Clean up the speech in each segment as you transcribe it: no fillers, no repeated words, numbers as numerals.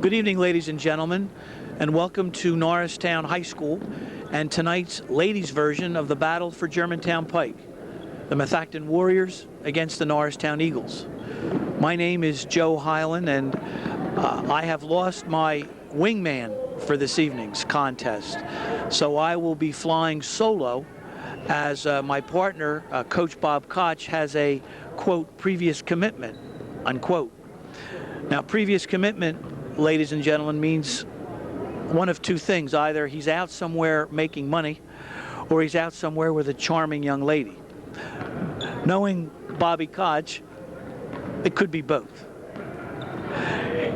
Good evening, ladies and gentlemen, and welcome to Norristown High School and tonight's ladies' version of the battle for Germantown Pike, the Methacton Warriors against the Norristown Eagles. My name is Joe Hyland, and I have lost my wingman for this evening's contest, so I will be flying solo as my partner, Coach Bob Koch, has a, quote, previous commitment, unquote. Now, previous commitment, ladies and gentlemen, means one of two things. Either he's out somewhere making money, or he's out somewhere with a charming young lady. Knowing Bobby Koch, it could be both.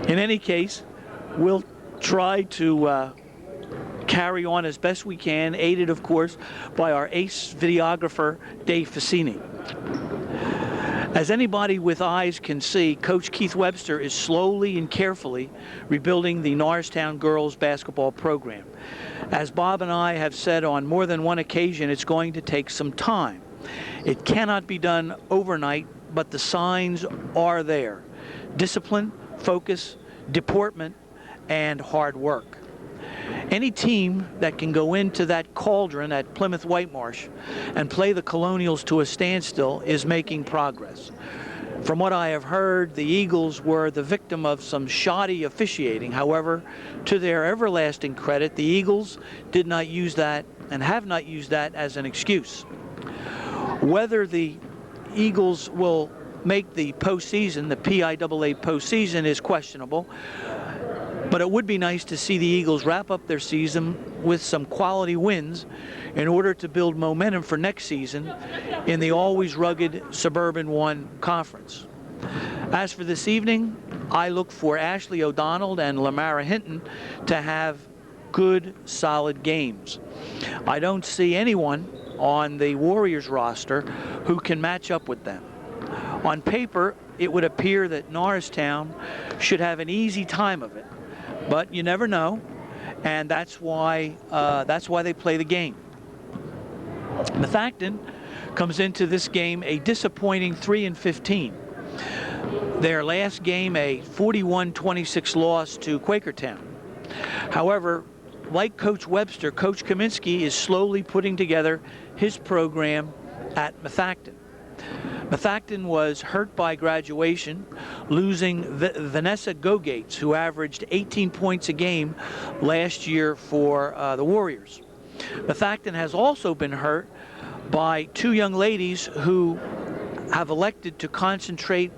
In any case, we'll try to carry on as best we can, aided, of course, by our ace videographer, Dave Fassini. As anybody with eyes can see, Coach Keith Webster is slowly and carefully rebuilding the Norristown girls basketball program. As Bob and I have said on more than one occasion, it's going to take some time. It cannot be done overnight, but the signs are there. Discipline, focus, deportment, and hard work. Any team that can go into that cauldron at Plymouth Whitemarsh and play the Colonials to a standstill is making progress. From what I have heard, the Eagles were the victim of some shoddy officiating. However, to their everlasting credit, the Eagles did not use that and have not used that as an excuse. Whether the Eagles will make the postseason, the PIAA postseason, is questionable. But it would be nice to see the Eagles wrap up their season with some quality wins in order to build momentum for next season in the always rugged Suburban 1 Conference. As for this evening, I look for Ashley O'Donnell and Lamara Hinton to have good, solid games. I don't see anyone on the Warriors roster who can match up with them. On paper, it would appear that Norristown should have an easy time of it. But you never know, and that's why they play the game. Methacton comes into this game a disappointing 3-15. Their last game, a 41-26 loss to Quakertown. However, like Coach Webster, Coach Kaminsky is slowly putting together his program at Methacton. Methacton was hurt by graduation, losing Vanessa Gogates, who averaged 18 points a game last year for the Warriors. Methacton has also been hurt by two young ladies who have elected to concentrate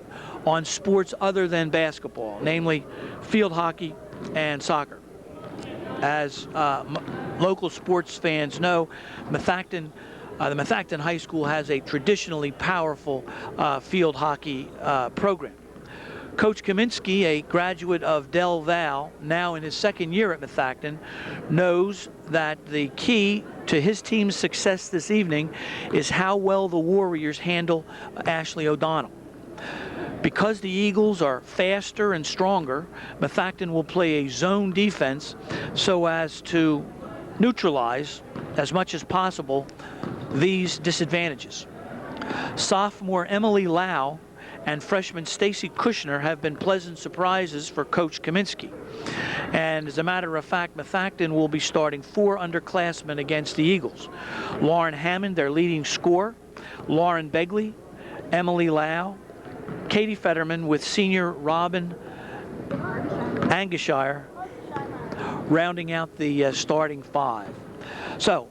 on sports other than basketball, namely field hockey and soccer. As local sports fans know, the Methacton High School has a traditionally powerful field hockey program. Coach Kaminsky, a graduate of Del Val, now in his second year at Methacton, knows that the key to his team's success this evening is how well the Warriors handle Ashley O'Donnell. Because the Eagles are faster and stronger, Methacton will play a zone defense so as to neutralize, as much as possible, these disadvantages. Sophomore Emily Lau and freshman Stacy Kushner have been pleasant surprises for Coach Kaminsky. And as a matter of fact, Methacton will be starting 4 underclassmen against the Eagles. Lauren Hammond, their leading scorer, Lauren Begley, Emily Lau, Katie Fetterman, with senior Robin Angishire rounding out the starting 5. So,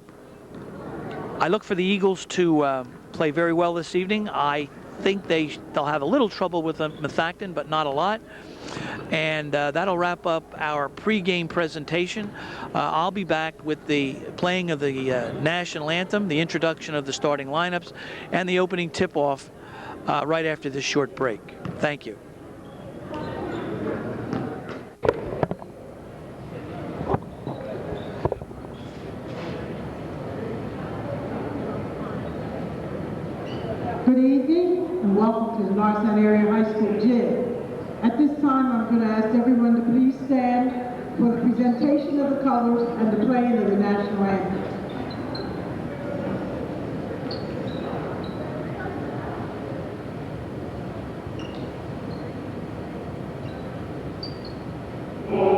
I look for the Eagles to play very well this evening. I think they'll have a little trouble with Methacton, but not a lot. And that'll wrap up our pregame presentation. I'll be back with the playing of the national anthem, the introduction of the starting lineups, and the opening tip-off right after this short break. Thank you. Good evening and welcome to the Norristown Area High School Gym. At this time, I'm going to ask everyone to please stand for the presentation of the colors and the playing of the national anthem. Oh.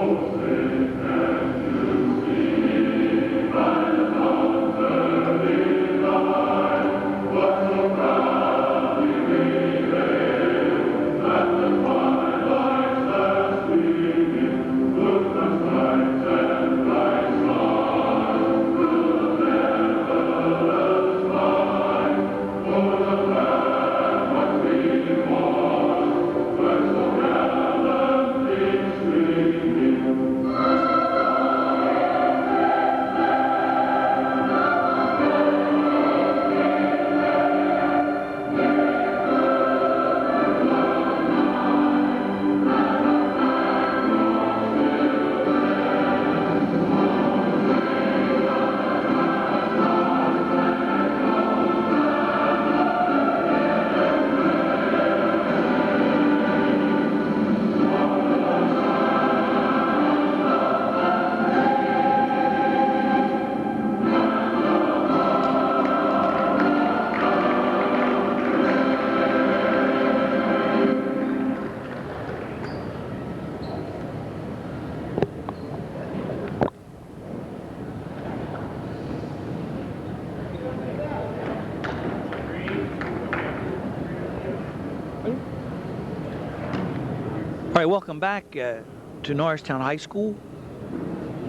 right, welcome back to Norristown High School.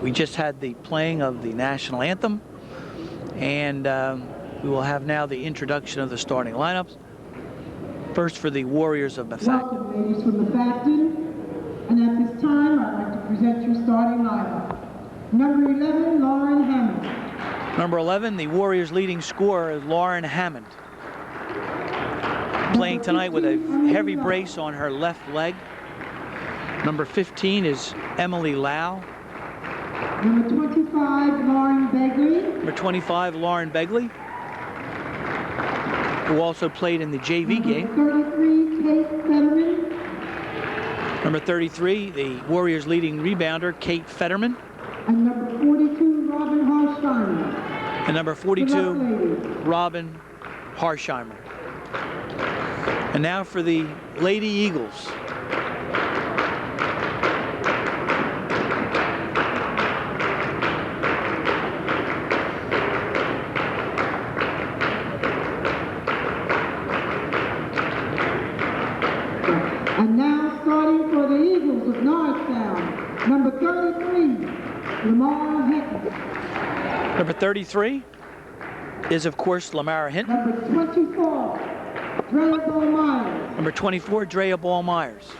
We just had the playing of the national anthem, and we will have now the introduction of the starting lineups. First for the Warriors of Methacton. Welcome, ladies from Methacton. And at this time, I'd like to present your starting lineup. Number 11, Lauren Hammond. Number 11, the Warriors' leading scorer is Lauren Hammond. Playing tonight with a heavy brace on her left leg. Number 15 is Emily Lau. Number 25, Lauren Begley. Number 25, Lauren Begley, who also played in the JV game. Number 33, Kate Fetterman. Number 33, the Warriors' leading rebounder, Kate Fetterman. And number 42, Robin Harsheimer. And number 42, Robin Harsheimer. And now for the Lady Eagles. And now starting for the Eagles of Norristown, number 33, Lamar Hinton. Number 33 is, of course, Lamara Hinton. Number 24, Drea Ball-Myers. Number 24, Drea Ball-Myers.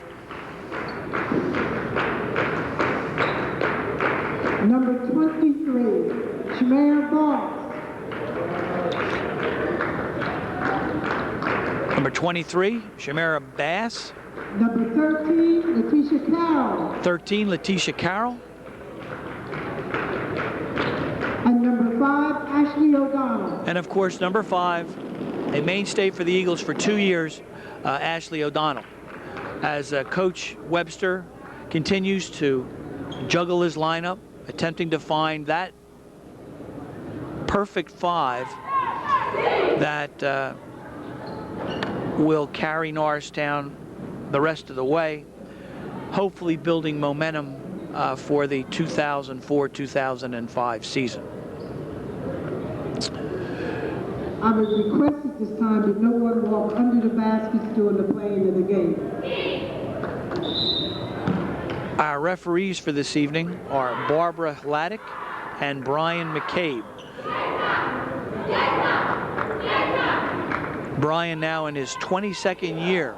Number 23, Shamara Barnes. Number 23, Shamara Bass. Number 13, Letitia Carroll. 13, Letitia Carroll. And number 5, Ashley O'Donnell. And of course, number 5, a mainstay for the Eagles for 2 years, Ashley O'Donnell. As Coach Webster continues to juggle his lineup, attempting to find that perfect 5 that will carry Norristown the rest of the way, hopefully building momentum for the 2004-2005 season. I would request at this time that no one walk under the baskets during the playing of the game. Our referees for this evening are Barbara Laddick and Brian McCabe. Brian now in his 22nd year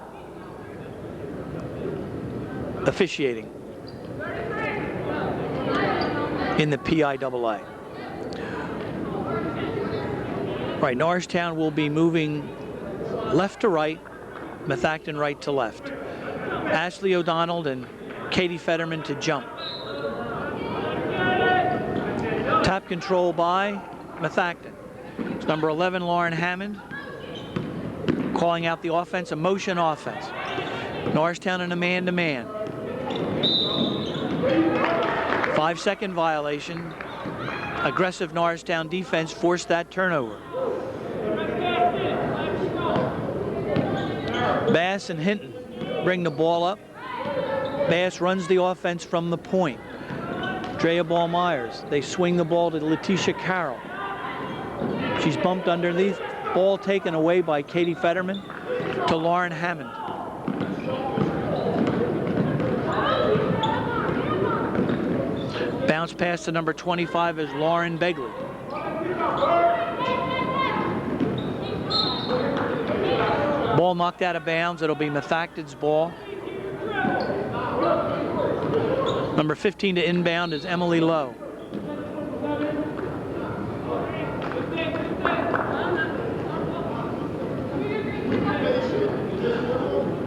officiating in the PIAA. Right, Norristown will be moving left to right, Methacton right to left. Ashley O'Donnell and Katie Fetterman to jump. Tap control by Methacton. It's number 11, Lauren Hammond, calling out the offense, a motion offense. Norristown in a man-to-man. 5-second violation. Aggressive Norristown defense forced that turnover. Bass and Hinton bring the ball up. Bass runs the offense from the point. Drea Ball-Myers, they swing the ball to Letitia Carroll. She's bumped underneath. Ball taken away by Katie Fetterman to Lauren Hammond. Bounce pass to number 25 is Lauren Begley. Ball knocked out of bounds. It'll be Methacton's ball. Number 15 to inbound is Emily Lowe.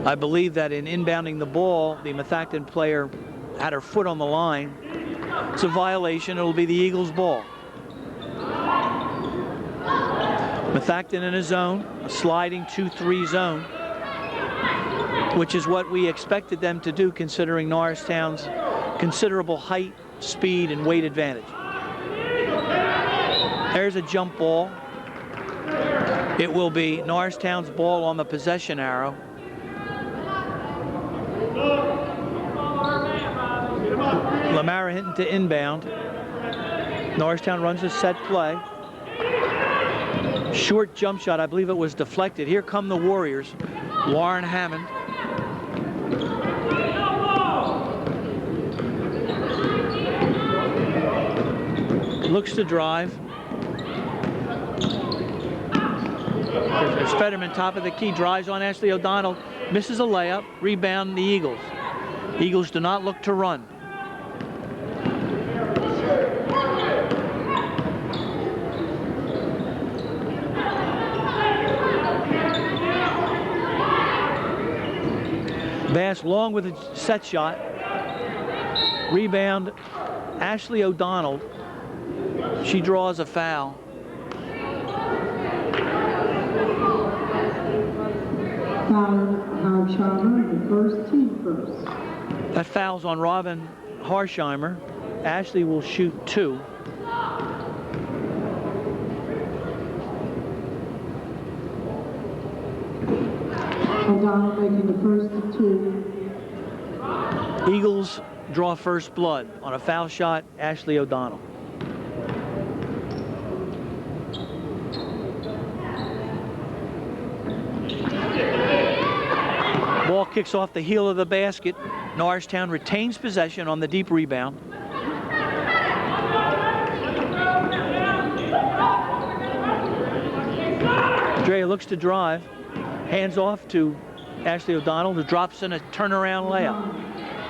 I believe that in inbounding the ball, the Methacton player had her foot on the line. It's a violation. It'll be the Eagles' ball. Methacton in a zone, a sliding 2-3 zone, which is what we expected them to do considering Norristown's considerable height, speed, and weight advantage. There's a jump ball. It will be Norristown's ball on the possession arrow. Lamara Hinton to inbound. Norristown runs a set play. Short jump shot, I believe it was deflected. Here come the Warriors. Lauren Hammond. Looks to drive. There's Fetterman, top of the key, drives on Ashley O'Donnell, misses a layup, rebound the Eagles. Eagles do not look to run. Bass long with a set shot. Rebound, Ashley O'Donnell. She draws a foul. Harsheimer, the first team first. That foul's on Robin Harsheimer. Ashley will shoot 2. O'Donnell making the first of 2. Eagles draw first blood on a foul shot, Ashley O'Donnell. Ball kicks off the heel of the basket. Norristown retains possession on the deep rebound. Drea looks to drive. Hands off to Ashley O'Donnell, who drops in a turnaround layup.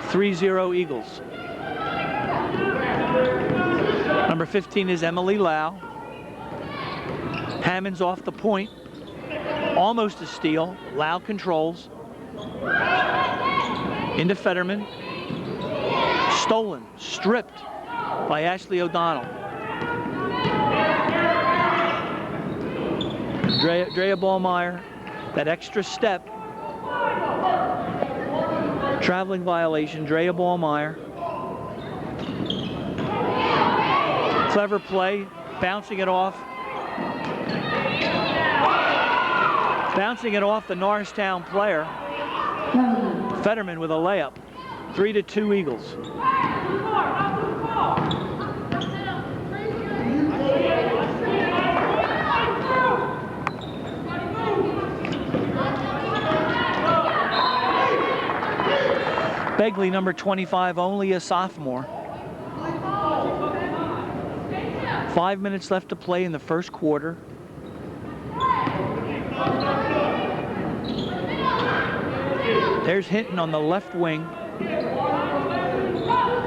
3-0 Eagles. Number 15 is Emily Lau. Hammond's off the point. Almost a steal. Lau controls. Into Fetterman. Stolen, stripped by Ashley O'Donnell. Drea Ballmeyer, that extra step. Traveling violation, Drea Ballmeyer. Clever play, bouncing it off. Bouncing it off the Norristown player. Fetterman with a layup. 3-2 Eagles. Begley, number 25, only a sophomore. 5 minutes left to play in the first quarter. There's Hinton on the left wing.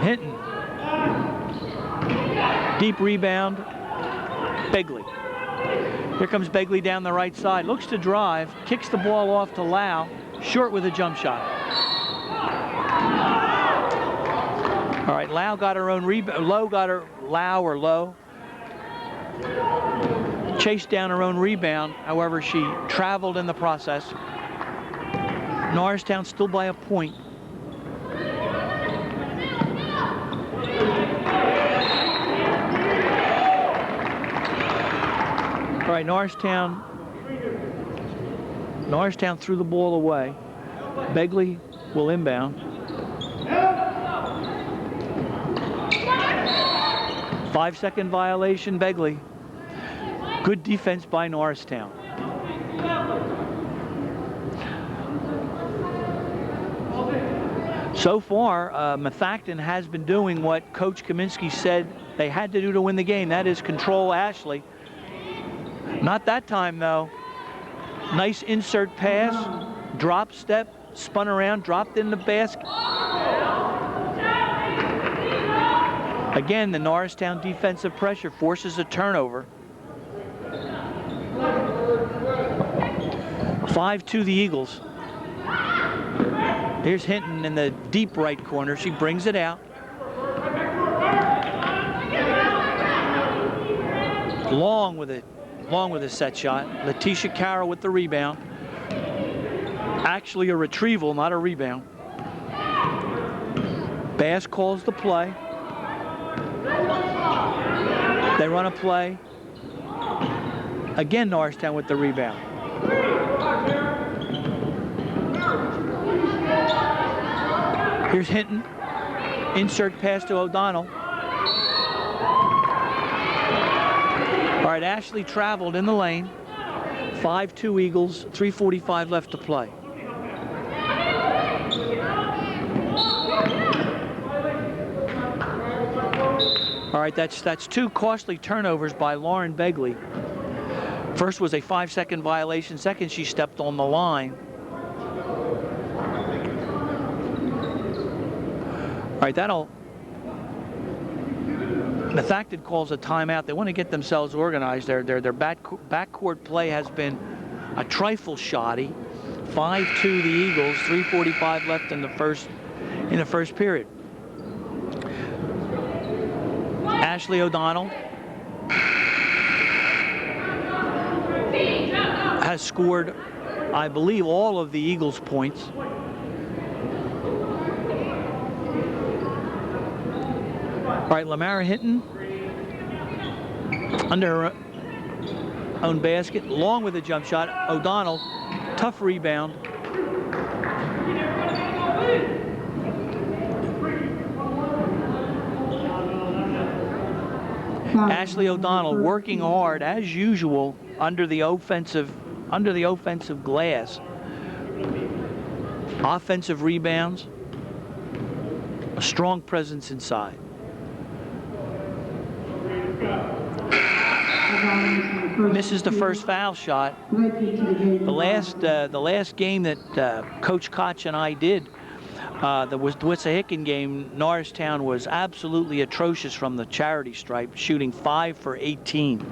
Hinton. Deep rebound. Begley. Here comes Begley down the right side. Looks to drive. Kicks the ball off to Lau. Short with a jump shot. All right, Lau got her own rebound. Low chased down her own rebound. However, she traveled in the process. Norristown still by a point. All right, Norristown threw the ball away. Begley will inbound. 5-second violation, Begley. Good defense by Norristown. So far, Methacton has been doing what Coach Kaminsky said they had to do to win the game. That is control Ashley. Not that time, though. Nice insert pass, drop step, spun around, dropped in the basket. Again, the Norristown defensive pressure forces a turnover. 5-2 the Eagles. Here's Hinton in the deep right corner. She brings it out. Long with a set shot. Letitia Carroll with the rebound. Actually a retrieval, not a rebound. Bass calls the play. They run a play. Again, Norristown with the rebound. Here's Hinton. Insert pass to O'Donnell. All right, Ashley traveled in the lane. 5-2 Eagles, 3:45 left to play. All All right, that's 2 costly turnovers by Lauren Begley. First was a 5-second violation. Second, she stepped on the line. All right, Methacton calls a timeout. They want to get themselves organized. Their backcourt play has been a trifle shoddy. 5-2 the Eagles. 3:45 left in the first period. Ashley O'Donnell has scored, I believe, all of the Eagles' points. All right, Lamara Hinton under her own basket, long with a jump shot. O'Donnell, tough rebound. Ashley O'Donnell working hard as usual under the offensive glass. Offensive rebounds, a strong presence inside. Misses the first foul shot. The last game that Coach Koch and I did, the Wissahickon game, Norristown was absolutely atrocious from the charity stripe, shooting 5 for 18.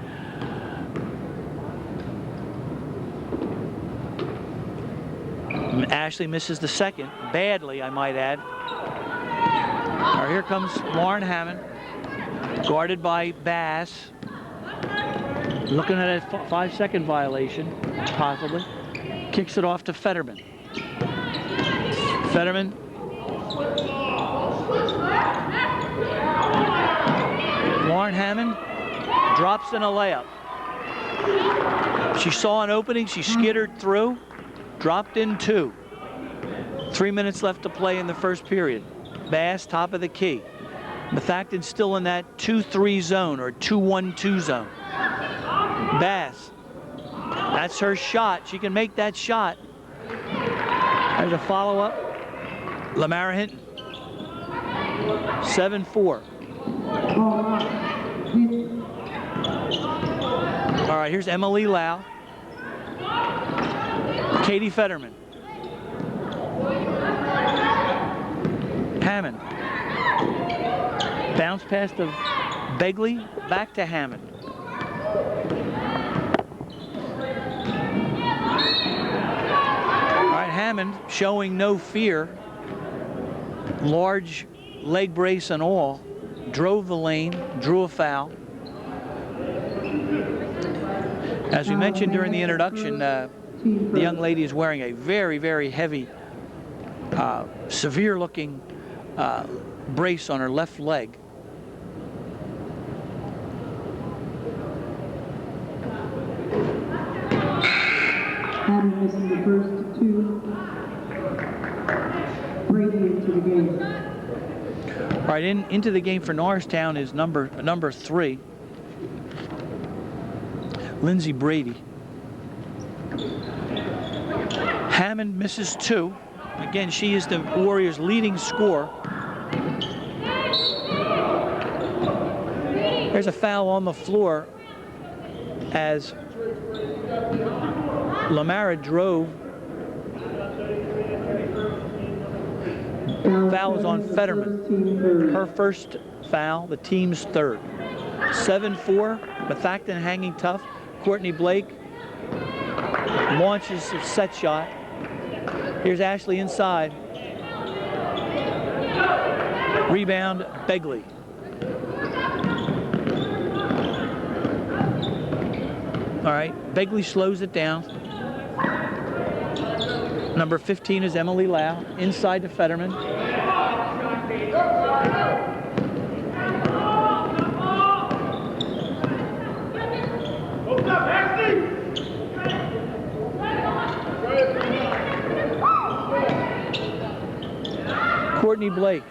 Ashley misses the second, badly, I might add. All right, here comes Lauren Hammond, guarded by Bass. Looking at a 5-second violation, possibly. Kicks it off to Fetterman. Fetterman. Lauren Hammond drops in a layup. She saw an opening, she skittered through, dropped in 2. 3 minutes left to play in the first period. Bass, top of the key. Methacton still in that 2-3 zone or 2-1-2 zone. Bass, that's her shot. She can make that shot. There's a follow-up. Lamara Hinton. 7-4. All right, here's Emily Lau. Katie Fetterman. Hammond. Bounce pass to Begley, back to Hammond. All right, Hammond showing no fear. Large leg brace and all. Drove the lane, drew a foul. As we mentioned during the introduction, the young lady is wearing a very, very heavy, severe-looking brace on her left leg. Hammond missing the first 2. Brady into the game. All right, into the game for Norristown is number 3, Lindsay Brady. Hammond misses 2. Again, she is the Warriors' leading scorer. There's a foul on the floor as Lamara drove. Foul is on Fetterman. Her first foul, the team's 3rd. 7-4, Methacton hanging tough. Courtney Blake launches a set shot. Here's Ashley inside. Rebound, Begley. All right, Begley slows it down. Number 15 is Emily Lau, inside to Fetterman. Courtney Blake.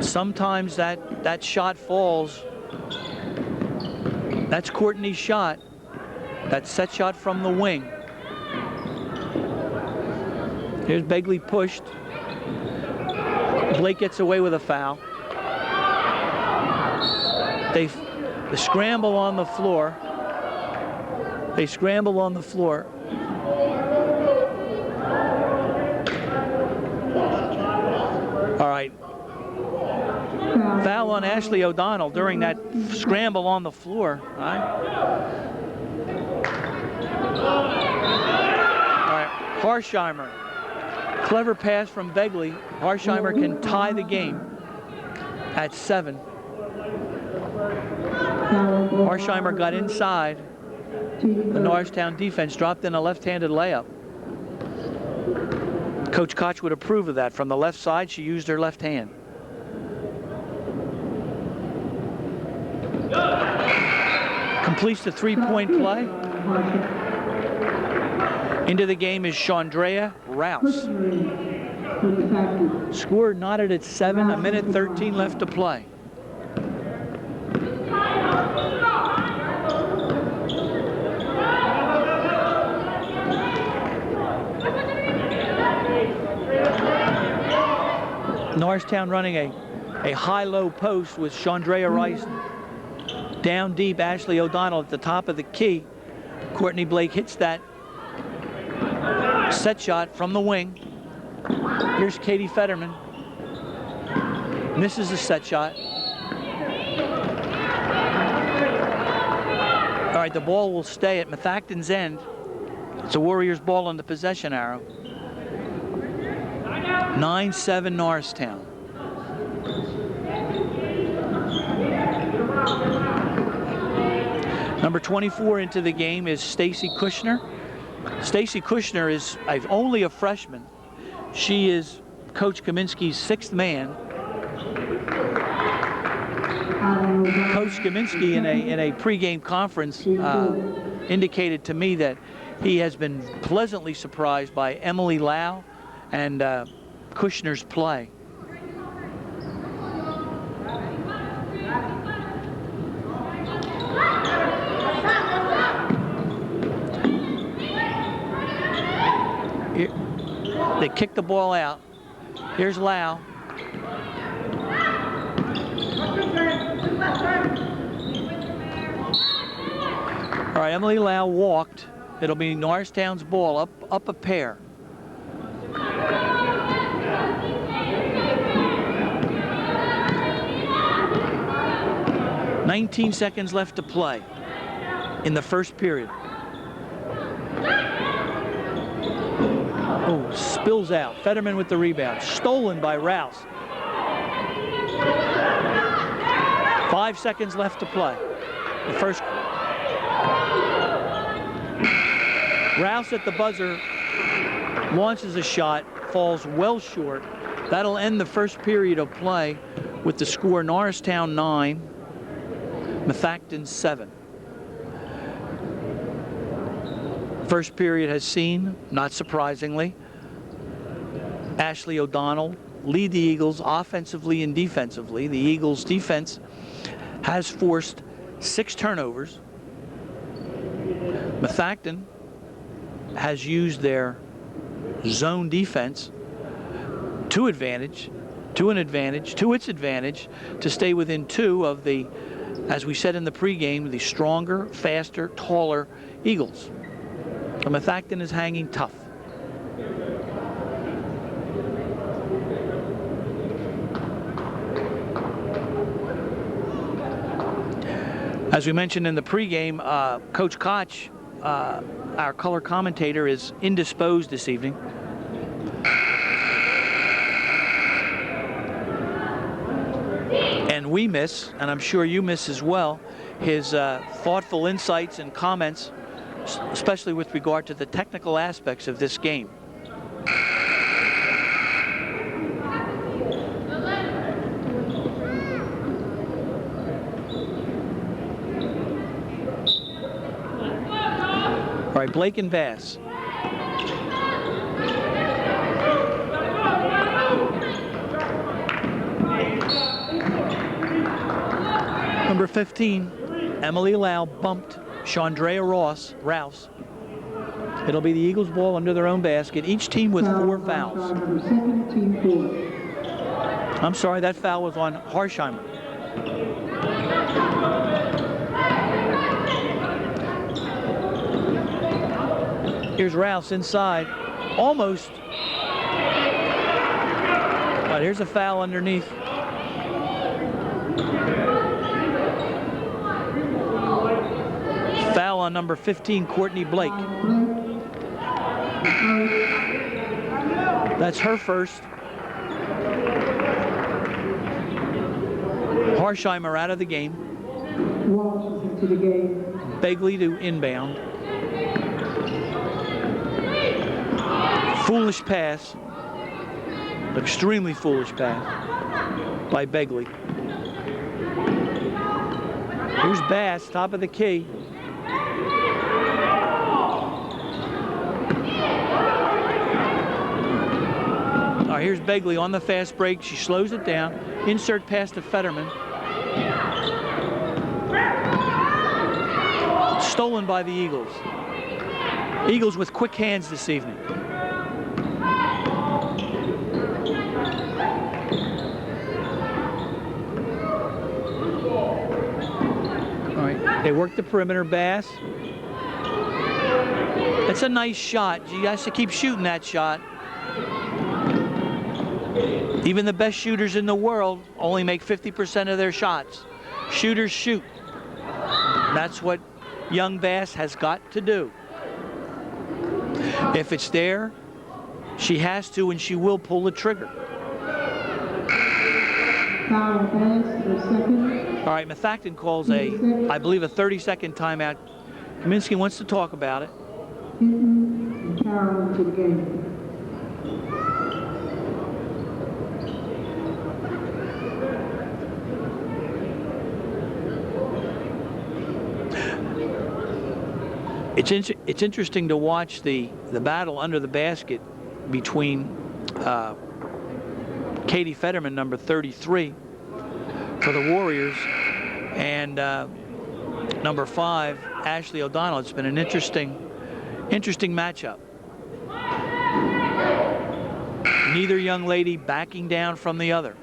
Sometimes that shot falls. That's Courtney's shot. That set shot from the wing. Here's Begley pushed. Blake gets away with a foul. They scramble on the floor. They scramble on the floor. All right. Foul on Ashley O'Donnell during that scramble on the floor. All right. Harsheimer. Clever pass from Begley. Harsheimer can tie the game at 7. Harsheimer got inside. The Norristown defense dropped in a left-handed layup. Coach Koch would approve of that. From the left side, she used her left hand. Completes the three-point play. Into the game is Chandrea Rouse. Score knotted at 7, a minute 13 left to play. Norristown running a high-low post with Chandrea Rice. Down deep, Ashley O'Donnell at the top of the key. Courtney Blake hits that set shot from the wing. Here's Katie Fetterman. Misses the set shot. All right, the ball will stay at Methacton's end. It's a Warriors ball on the possession arrow. 9-7 Norristown. Number 24 into the game is Stacy Kushner. Stacy Kushner is only a freshman. She is Coach Kaminsky's 6th man. Coach Kaminsky in a pregame conference indicated to me that he has been pleasantly surprised by Emily Lau and Kushner's play. They kick the ball out. Here's Lau. All right, Emily Lau walked. It'll be Norristown's ball, up a pair. "19 seconds left to play in the first period. Oh, spills out. Fetterman with the rebound. Stolen by Rouse. 5 seconds left to play. The first. Rouse at the buzzer launches a shot, falls well short. That'll end the first period of play with the score Norristown 9, Methacton 7. First period has seen, not surprisingly, Ashley O'Donnell lead the Eagles offensively and defensively. The Eagles defense has forced 6 turnovers. Methacton has used their zone defense to its advantage to stay within 2 of the, as we said in the pregame, the stronger, faster, taller Eagles. So Methacton is hanging tough. As we mentioned in the pregame, Coach Koch, our color commentator, is indisposed this evening. And we miss, and I'm sure you miss as well, his thoughtful insights and comments, especially with regard to the technical aspects of this game. All right, Blake and Bass. Number 15, Emily Lau bumped Chandrea Rouse. It'll be the Eagles' ball under their own basket. Each team with 4 fouls. I'm sorry, that foul was on Harsheimer. Here's Rouse inside, almost. But here's a foul underneath. Foul on number 15, Courtney Blake. That's her first. Harsheimer out of the game. Walsh into the game. Begley to inbound. Foolish pass. Extremely foolish pass by Begley. Here's Bass, top of the key. All right, here's Begley on the fast break. She slows it down. Insert pass to Fetterman. Stolen by the Eagles. Eagles with quick hands this evening. All right, they work the perimeter. Bass. It's a nice shot. She has to keep shooting that shot. Even the best shooters in the world only make 50% of their shots. Shooters shoot. That's what young Bass has got to do. If it's there, she has to and she will pull the trigger. Foul on Bass for second. All right, Methacton calls I believe, a 30-second timeout. Kaminsky wants to talk about it. Hinton and Carroll to the game. It's interesting to watch the battle under the basket between Katie Fetterman, number 33, for the Warriors, and number 5, Ashley O'Donnell. It's been an interesting matchup. Neither young lady backing down from the other.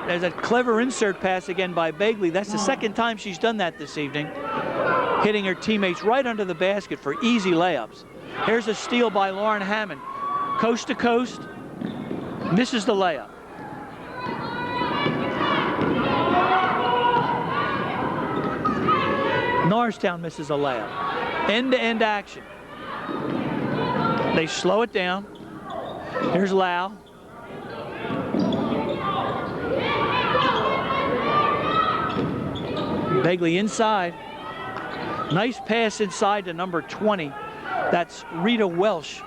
There's a clever insert pass again by Begley. That's the second time she's done that this evening, hitting her teammates right under the basket for easy layups. Here's a steal by Lauren Hammond. Coast to coast, misses the layup. Norristown misses a layup. End-to-end action. They slow it down. Here's Lau. Begley inside. Nice pass inside to number 20. That's Rita Welsh.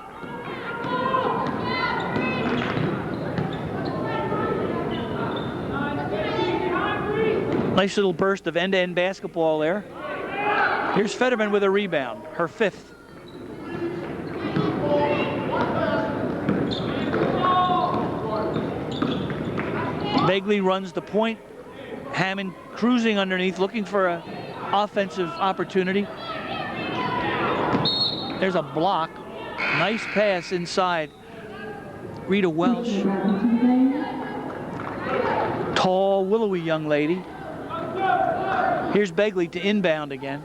Nice little burst of end-to-end basketball there. Here's Fetterman with a rebound, her 5th. Begley runs the point. Hammond cruising underneath, looking for an offensive opportunity. There's a block. Nice pass inside. Rita Welsh. Tall, willowy young lady. Here's Begley to inbound again.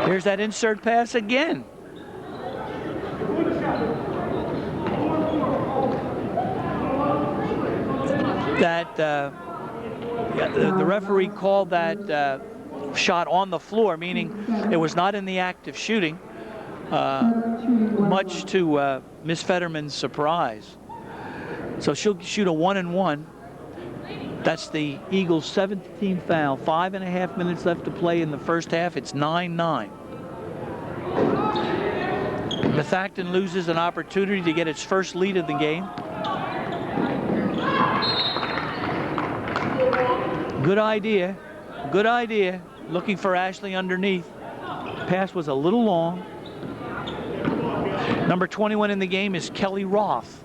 Here's that insert pass again. That the referee called that shot on the floor, meaning it was not in the act of shooting, much to Miss Fetterman's surprise. So she'll shoot a 1-and-1. That's the Eagles' 17th foul. 5.5 minutes left to play in the first half. It's 9-9. Methacton loses an opportunity to get its first lead of the game. Good idea. Good idea. Looking for Ashley underneath. Pass was a little long. Number 21 in the game is Kelly Roth.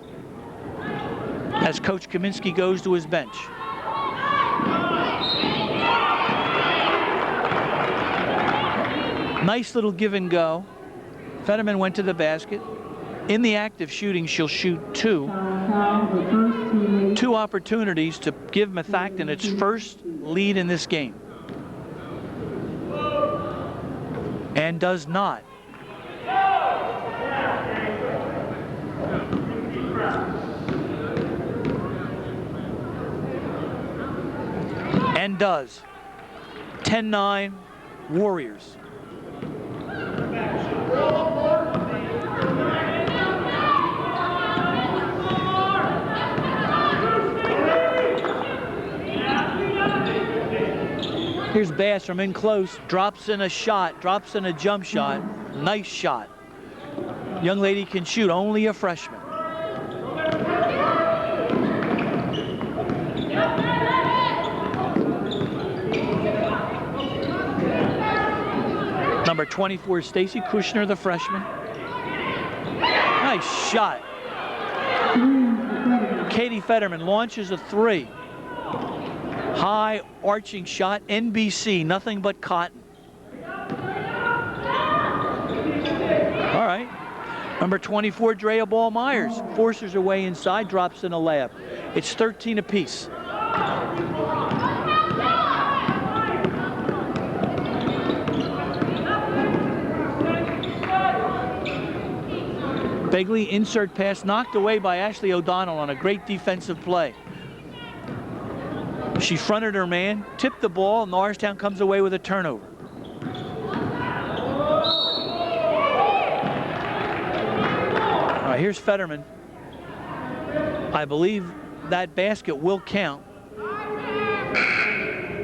as Coach Kaminsky goes to his bench. Nice little give and go. Fetterman went to the basket. In the act of shooting, she'll shoot two opportunities to give Methacton its first lead in this game. And does not. And does. 10-9 Warriors. Here's Bass from in close, drops in a shot, drops in a jump shot. Nice shot. Young lady can shoot, only a freshman. Number 24, Stacy Kushner, the freshman. Nice shot. Katie Fetterman launches a three. High arching shot, NBC, nothing but cotton. All right. Number 24, Drea Ball-Myers, forces her way inside, drops in a layup. It's 13 apiece. Begley insert pass knocked away by Ashley O'Donnell on a great defensive play. She fronted her man, tipped the ball, and Norristown comes away with a turnover. All right, here's Fetterman. I believe that basket will count.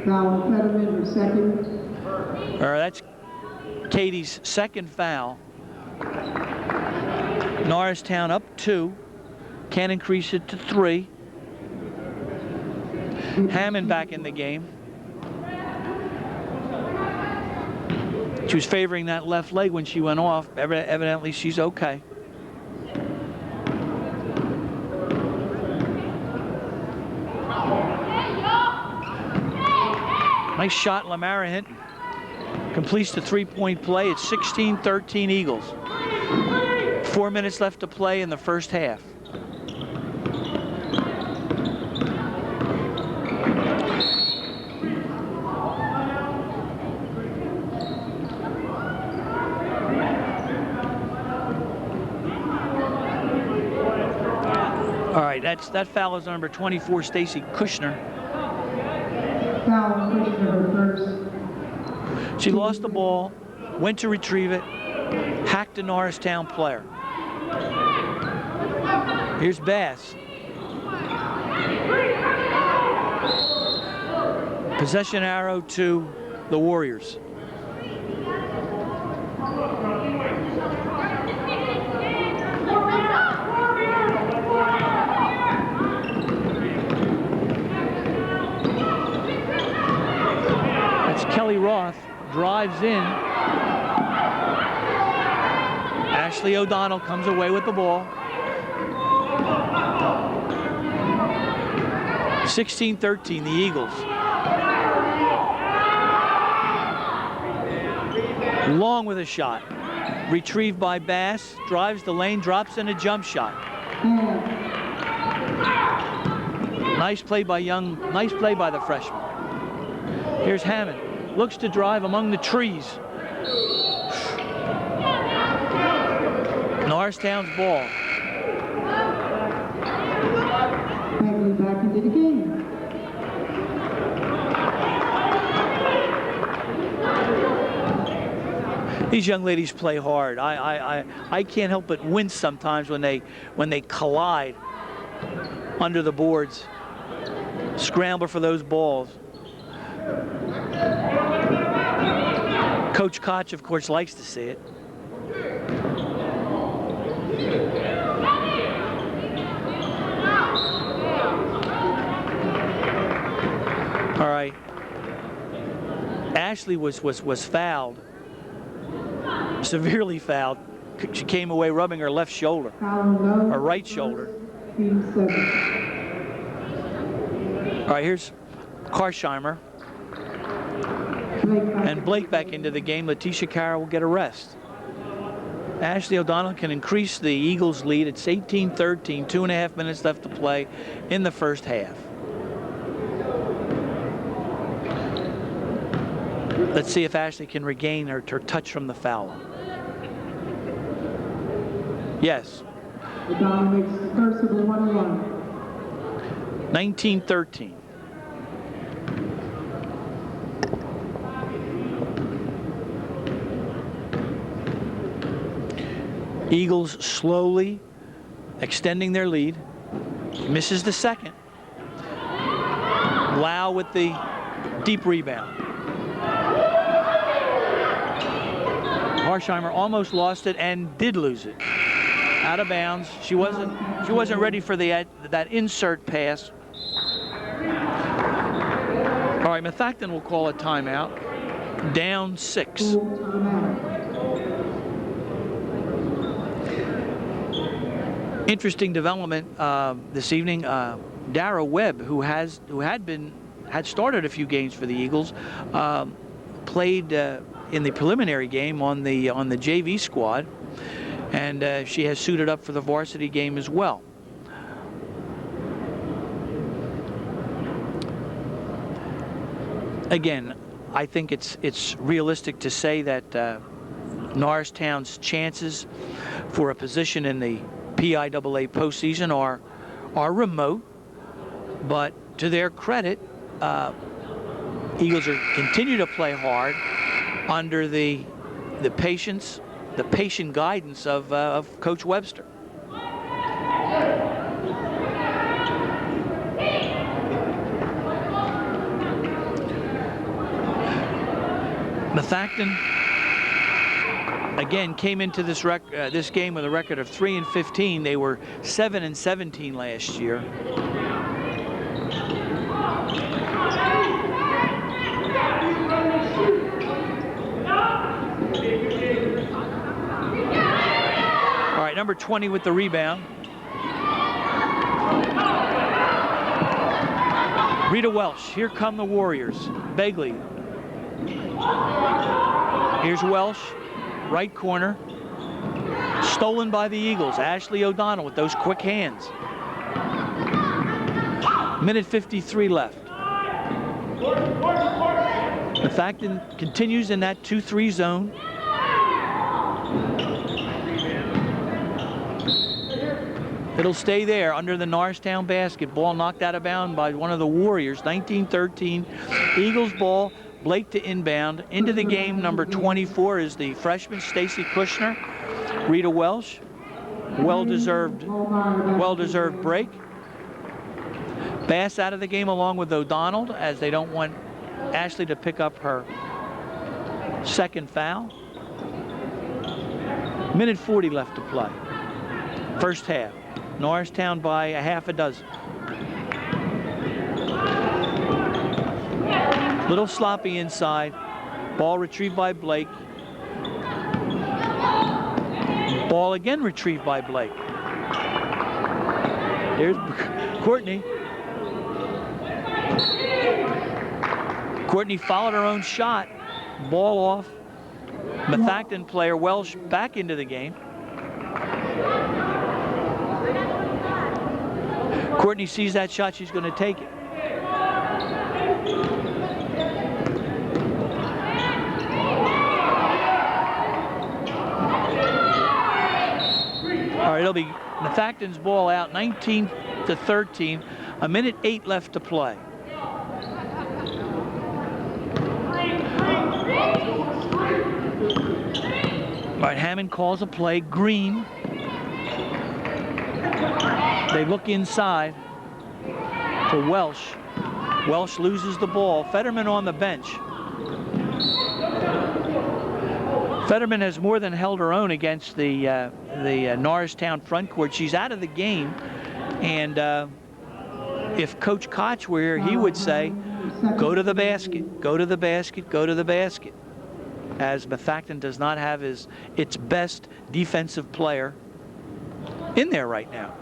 Foul Fetterman, her second. All right, that's Katie's second foul. Norristown up 2, can increase it to 3. Hammond back in the game. She was favoring that left leg when she went off. Evidently she's okay. Nice shot, Lamara Hinton. Completes the three-point play. It's 16-13 Eagles. 4 minutes left to play in the first half. All right, that foul is on number 24, Stacy Kushner. Foul Kushner, first. She lost the ball, went to retrieve it, hacked a Norristown player. Here's Bass. Possession arrow to the Warriors. That's Kelly Roth, drives in. Ashley O'Donnell comes away with the ball. 16-13, the Eagles. Long with a shot. Retrieved by Bass, drives the lane, drops in a jump shot. Nice play by the freshman. Here's Hammond, looks to drive among the trees. Norristown's ball. Back into the game. These young ladies play hard. I can't help but wince sometimes when they collide under the boards, scramble for those balls. Coach Koch, of course, likes to see it. All right. Ashley was fouled, severely fouled. She came away rubbing her left shoulder, her right shoulder. All right, here's Karsheimer. And Blake back into the game. Letitia Carroll will get a rest. Ashley O'Donnell can increase the Eagles' lead. It's 18-13, 2.5 minutes left to play in the first half. Let's see if Ashley can regain her touch from the foul. Yes. O'Donnell makes the first of the 1-1. 19-13. Eagles slowly extending their lead. Misses the second. Lau with the deep rebound. Karsheimer almost lost it and did lose it. Out of bounds. She wasn't ready for that insert pass. All right, Methacton will call a timeout. Down 6. Interesting development this evening. Dara Webb, who had started a few games for the Eagles, played in the preliminary game on the JV squad, and she has suited up for the varsity game as well. Again, I think it's realistic to say that Norristown's chances for a position in the PIAA postseason are remote, but to their credit, Eagles continue to play hard under the patient guidance of Coach Webster. Methacton again came into this game with a record of 3-15. They were 7-17 last year. All right, number 20 with the rebound. Rita Welsh. Here come the Warriors. Begley. Here's Welsh. Right corner, stolen by the Eagles. Ashley O'Donnell with those quick hands. Minute 53 left. Methacton continues in that 2-3 zone. It'll stay there under the Norristown basket. Ball knocked out of bounds by one of the Warriors. 19-13. Eagles ball. Blake to inbound. Into the game, number 24 is the freshman Stacy Kushner. Rita Welsh, well-deserved break. Bass out of the game along with O'Donnell, as they don't want Ashley to pick up her second foul. Minute 40 left to play. First half. Norristown by a half a dozen. Little sloppy inside. Ball retrieved by Blake. Ball again retrieved by Blake. There's Courtney. Courtney followed her own shot. Ball off. Methacton player Welsh back into the game. Courtney sees that shot, she's going to take it. All right, it'll be Methacton's ball out, 19-13. A minute 8 left to play. All right, Hammond calls a play. Green. They look inside to Welsh. Welsh loses the ball. Fetterman on the bench. Fetterman has more than held her own against the Norristown front court. She's out of the game, and if Coach Koch were here, he would say, go to the basket, go to the basket, go to the basket, as Methacton does not have its best defensive player in there right now.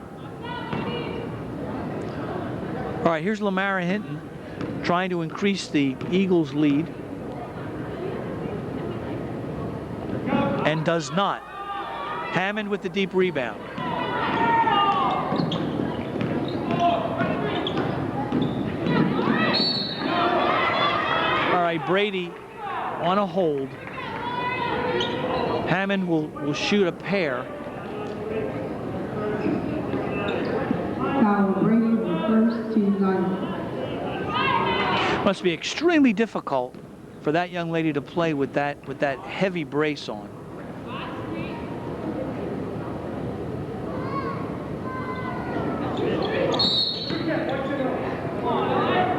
All right, here's Lamara Hinton trying to increase the Eagles' lead. And does not. Hammond with the deep rebound. All right, Brady on a hold. Hammond will shoot a pair. Foul Brady, the first, team 9. Must be extremely difficult for that young lady to play with that heavy brace on.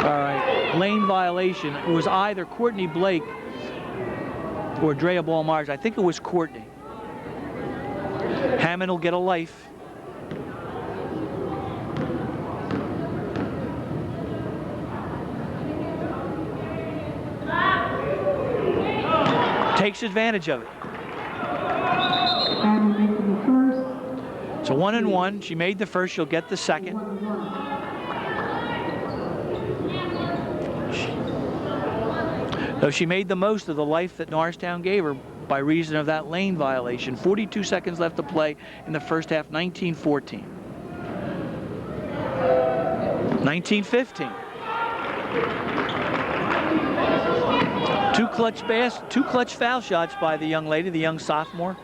All right, lane violation. It was either Courtney Blake or Drea Ball-Myers. I think it was Courtney. Hammond will get a life. Takes advantage of it. Hammond making the first. It's a 1-and-1. She made the first. She'll get the second. 1-1. Though she made the most of the life that Norristown gave her by reason of that lane violation. 42 seconds left to play in the first half, 19-14. 19-15. Two clutch foul shots by the young lady, the young sophomore.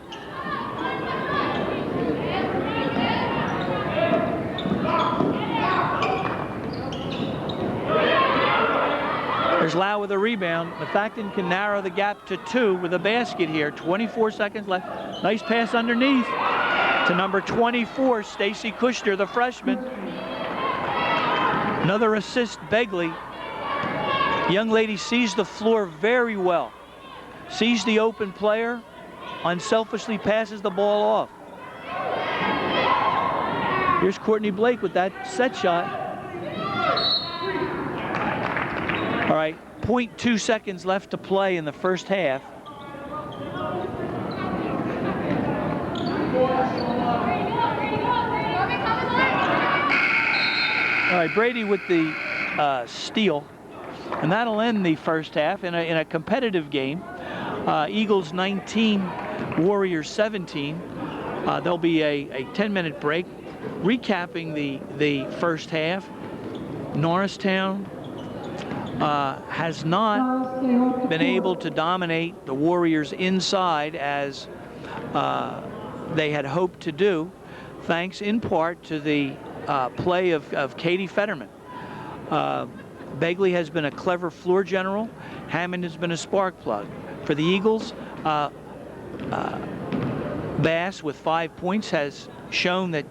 There's Lau with a rebound. Methacton can narrow the gap to 2 with a basket here. 24 seconds left. Nice pass underneath to number 24, Stacy Kushner, the freshman. Another assist, Begley. Young lady sees the floor very well. Sees the open player, unselfishly passes the ball off. Here's Courtney Blake with that set shot. All right, 0.2 seconds left to play in the first half. All right, Brady with the steal. And that'll end the first half in a competitive game. Eagles 19, Warriors 17. There'll be a 10-minute break. Recapping the first half, Norristown has not been able to dominate the Warriors inside as they had hoped to do, thanks in part to the play of Katie Fetterman. Begley has been a clever floor general. Hammond has been a spark plug. For the Eagles, Bass with 5 points has shown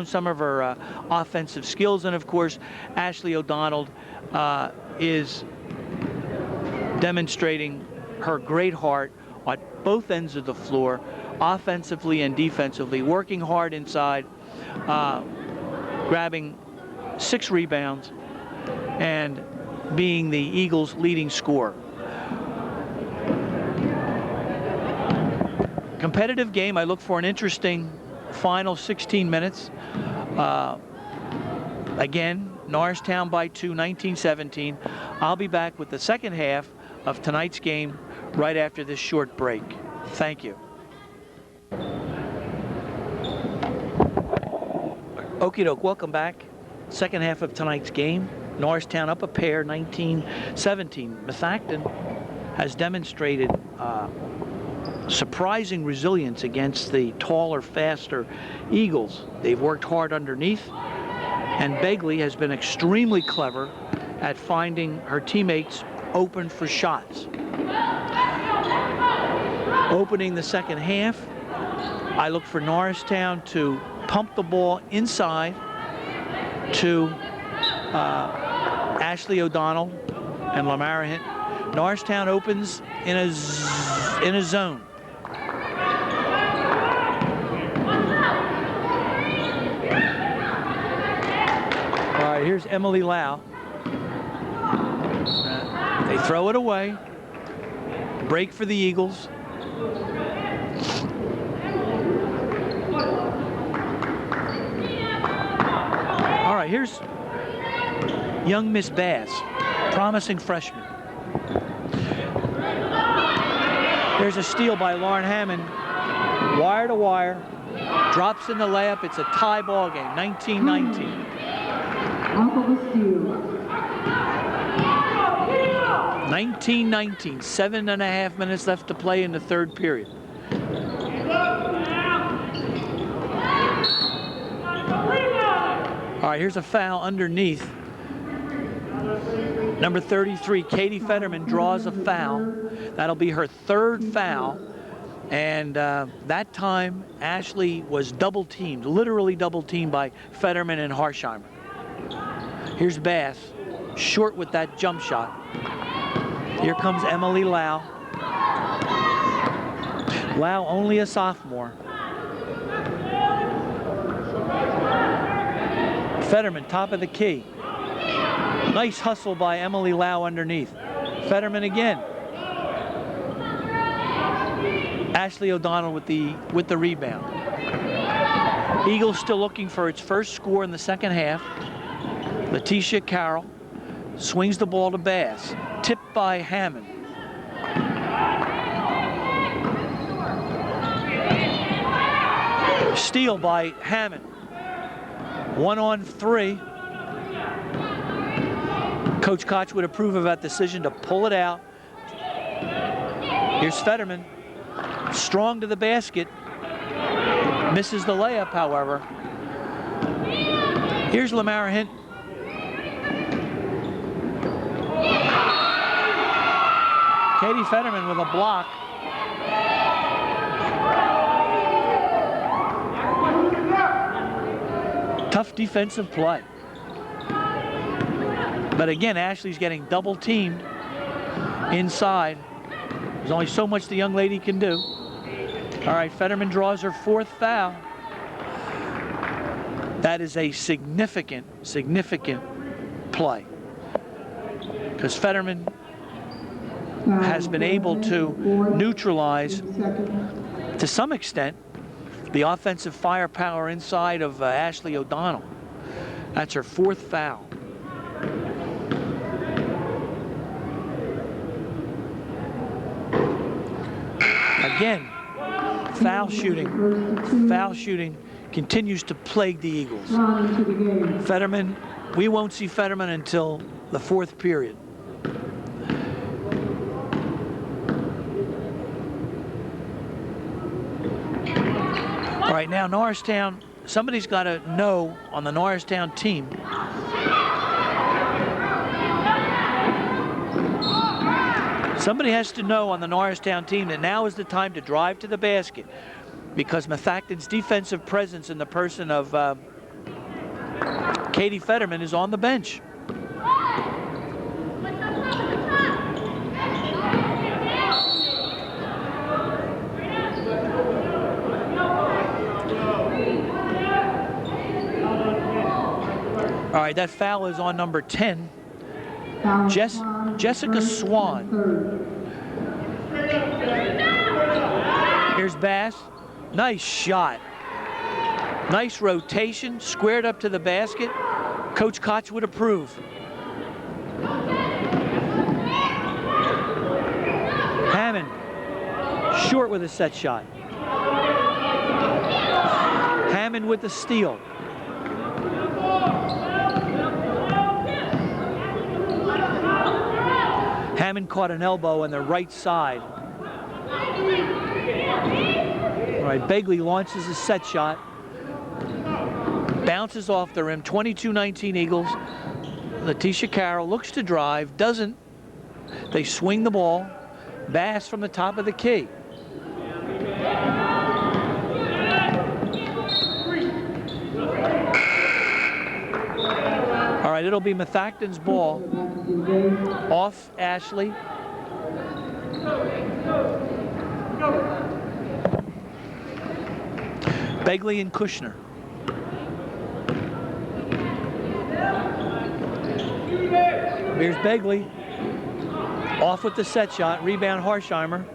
some of her offensive skills, and of course Ashley O'Donnell is demonstrating her great heart on both ends of the floor, offensively and defensively, working hard inside, grabbing 6 rebounds and being the Eagles' leading scorer. Competitive game. I look for an interesting final 16 minutes. Again, Norristown by 2, 19-17. I'll be back with the second half of tonight's game right after this short break. Thank you. Okie doke, welcome back. Second half of tonight's game. Norristown up a pair, 19-17. Methacton has demonstrated surprising resilience against the taller, faster Eagles. They've worked hard underneath, and Begley has been extremely clever at finding her teammates open for shots. Opening the second half, I look for Norristown to pump the ball inside to Ashley O'Donnell and Lamara Hinton. Norristown opens in a zone. All right, here's Emily Lau. They throw it away. Break for the Eagles. All right, here's young Miss Bass, promising freshman. There's a steal by Lauren Hammond, wire to wire, drops in the layup. It's a tie ball game, 19-19. Off of a steal. 19-19, 7.5 minutes left to play in the third period. All right, here's a foul underneath. Number 33, Katie Fetterman, draws a foul. That'll be her third foul. And that time, Ashley was double teamed, literally double teamed by Fetterman and Harsheimer. Here's Bass, short with that jump shot. Here comes Emily Lau. Lau, only a sophomore. Fetterman, top of the key. Nice hustle by Emily Lau underneath. Fetterman again. Ashley O'Donnell with the rebound. Eagles still looking for its first score in the second half. Letitia Carroll swings the ball to Bass. Tipped by Hammond. Steal by Hammond. 1-on-3. Coach Koch would approve of that decision to pull it out. Here's Fetterman. Strong to the basket. Misses the layup, however. Here's Lamara Hinton. Katie Fetterman with a block. Tough defensive play. But again, Ashley's getting double teamed inside. There's only so much the young lady can do. All right, Fetterman draws her fourth foul. That is a significant play. Because Fetterman has been able to neutralize, to some extent, the offensive firepower inside of Ashley O'Donnell. That's her fourth foul. Again, foul shooting continues to plague the Eagles. Fetterman, we won't see Fetterman until the fourth period. All right, now Norristown, somebody's got to know on the Norristown team. Somebody has to know on the Norristown team that now is the time to drive to the basket, because Methacton's defensive presence in the person of Katie Fetterman is on the bench. All right, that foul is on number 10, Jessica Swan. Here's Bass. Nice shot. Nice rotation, squared up to the basket. Coach Koch would approve. Hammond, short with a set shot. Hammond with the steal. Hammond caught an elbow on the right side. All right, Begley launches a set shot. Bounces off the rim, 22-19 Eagles. Letitia Carroll looks to drive, doesn't. They swing the ball. Bass from the top of the key. All right, it'll be Methacton's ball. Off Ashley. Begley and Kushner. Here's Begley. Off with the set shot. Rebound Harsheimer.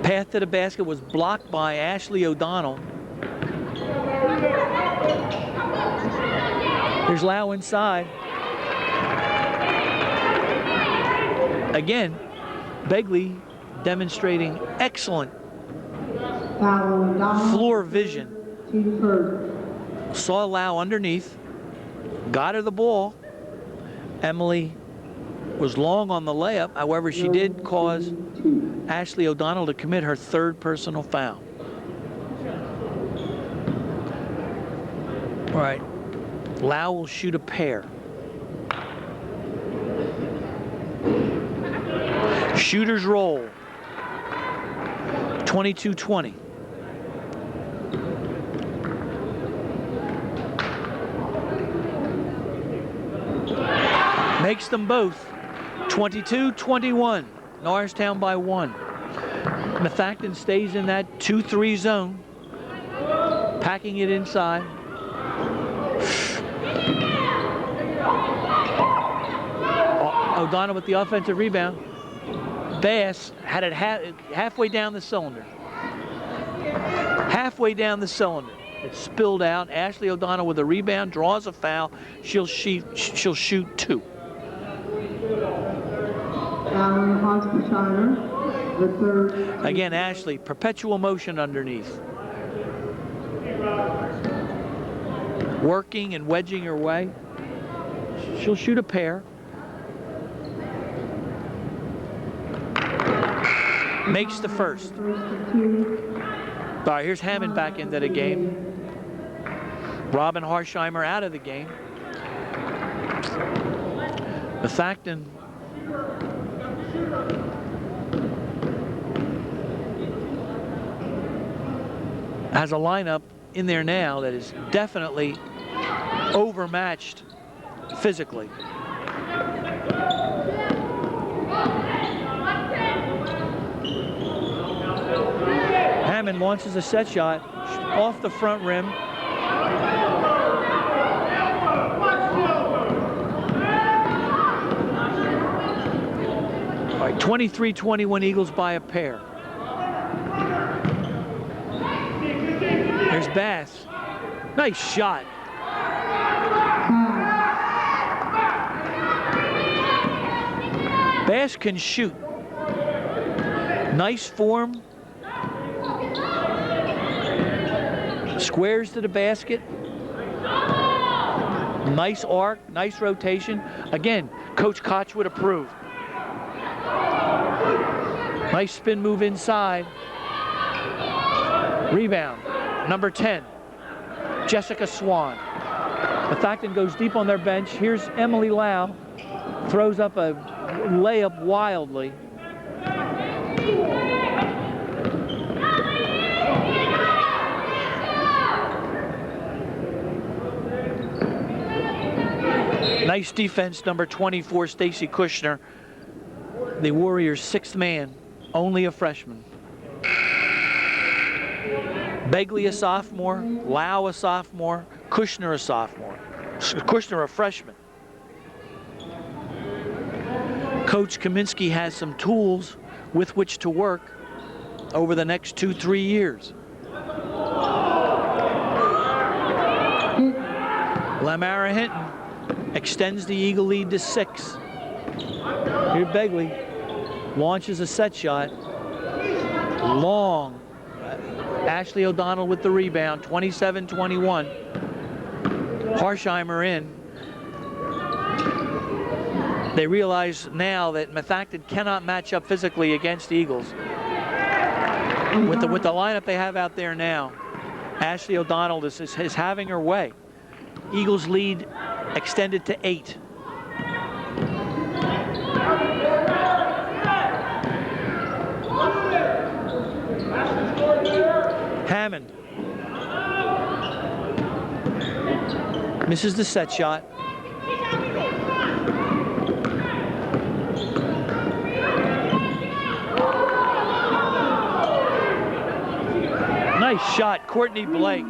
Path to the basket was blocked by Ashley O'Donnell. Here's Lau inside. Again, Begley demonstrating excellent floor vision. Saw Lau underneath, got her the ball. Emily was long on the layup. However, she did cause Ashley O'Donnell to commit her third personal foul. All right, Lau will shoot a pair. Shooters roll. 22-20. Makes them both. 22-21. Norristown by 1. Methacton stays in that 2-3 zone, packing it inside. O'Donnell with the offensive rebound. Bass had it halfway down the cylinder. Halfway down the cylinder. It spilled out. Ashley O'Donnell with a rebound, draws a foul. She'll shoot 2. Again, Ashley, perpetual motion underneath. Working and wedging her way. She'll shoot a pair. Makes the first. All right, here's Hammond back into the game. Robin Harsheimer out of the game. Methacton has a lineup in there now that is definitely overmatched physically. Hammond launches a set shot off the front rim. All right, 23-21 Eagles by a pair. There's Bass. Nice shot. Bass can shoot. Nice form. Squares to the basket. Nice arc, nice rotation. Again, Coach Koch would approve. Nice spin move inside. Rebound, number 10, Jessica Swan. Methacton goes deep on their bench. Here's Emily Lau. Throws up a layup wildly. Nice defense, number 24, Stacy Kushner. The Warriors' 6th man, only a freshman. Begley a sophomore, Lau a sophomore, Kushner a sophomore. Kushner a freshman. Coach Kaminsky has some tools with which to work over the next 2-3 years. Lamara Hinton extends the Eagle lead to 6. Here Begley launches a set shot. Long. Ashley O'Donnell with the rebound, 27-21. Harsheimer in. They realize now that Methacton cannot match up physically against the Eagles. With the lineup they have out there now, Ashley O'Donnell is having her way. Eagles lead extended to 8. Hammond misses the set shot. Nice shot, Courtney Blake.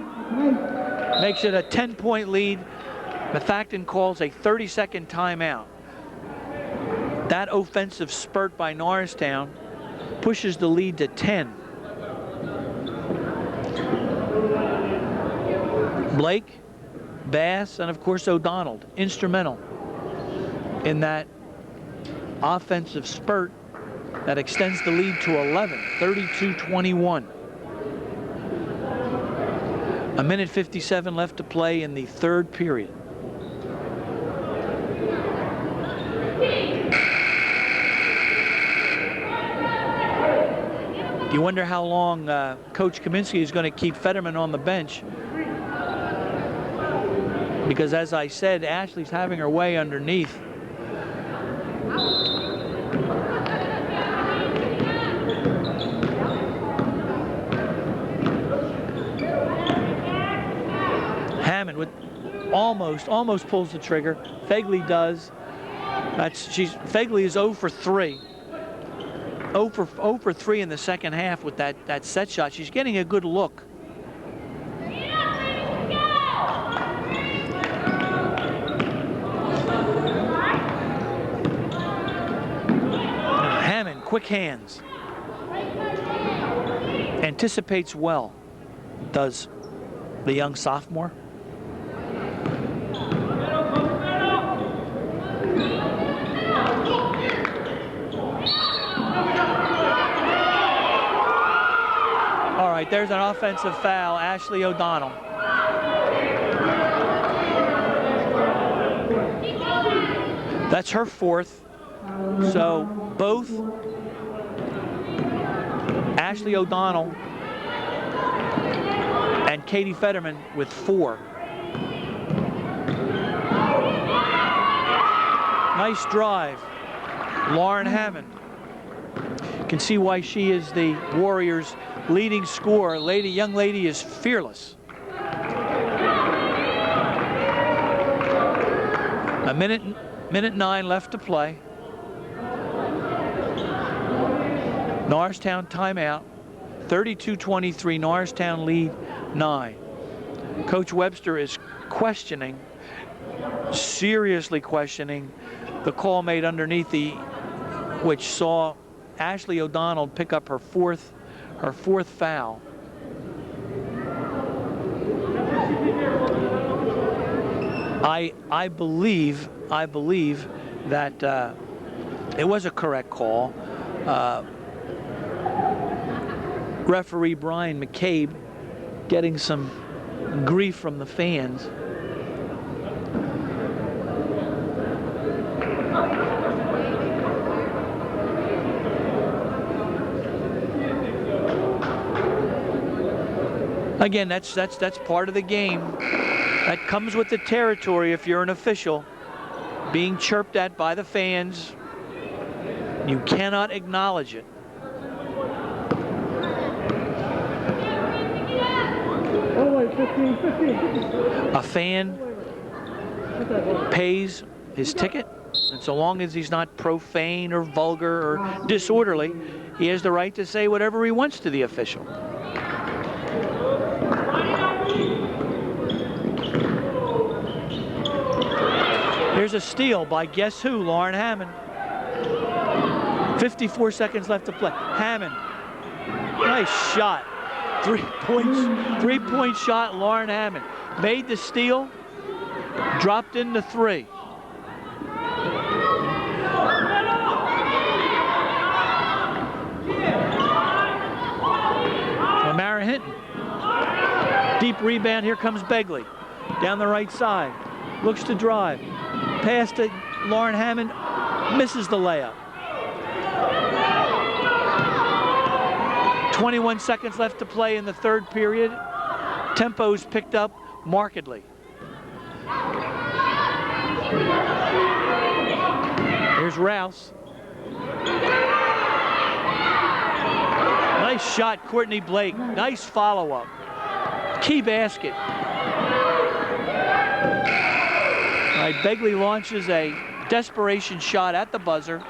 Makes it a 10-point lead. Methacton calls a 30-second timeout. That offensive spurt by Norristown pushes the lead to 10. Blake Bass, and of course O'Donnell, instrumental in that offensive spurt that extends the lead to 11, 32-21. A minute 57 left to play in the third period. You wonder how long Coach Kaminsky is going to keep Fetterman on the bench, because as I said, Ashley's having her way underneath. Hammond with almost pulls the trigger. Fegley does. Fegley is 0 for 3. 0 for 3 in the second half with that set shot. She's getting a good look. Hammond, quick hands. Anticipates well, does the young sophomore. All right, there's an offensive foul, Ashley O'Donnell. That's her fourth. So both Ashley O'Donnell and Katie Fetterman with 4. Nice drive. Lauren Hammond. You can see why she is the Warriors' leading scorer. Young lady is fearless. A minute 9 left to play. Norristown timeout. 32-23. Norristown lead 9. Coach Webster is questioning, seriously questioning, the call made underneath which saw Ashley O'Donnell pick up her fourth foul. I believe that it was a correct call. Referee Brian McCabe getting some grief from the fans. Again, that's part of the game. That comes with the territory if you're an official. Being chirped at by the fans, you cannot acknowledge it. A fan pays his ticket, and so long as he's not profane or vulgar or disorderly, he has the right to say whatever he wants to the official. Here's a steal by guess who? Lauren Hammond. 54 seconds left to play. Hammond, nice shot. 3-point shot, Lauren Hammond. Made the steal, dropped into 3. Mara Hinton. Deep rebound, here comes Begley. Down the right side, looks to drive. Pass to Lauren Hammond, misses the layup. 21 seconds left to play in the third period. Tempo's picked up markedly. Here's Rouse. Nice shot, Courtney Blake. Nice follow-up. Key basket. All right, Begley launches a desperation shot at the buzzer.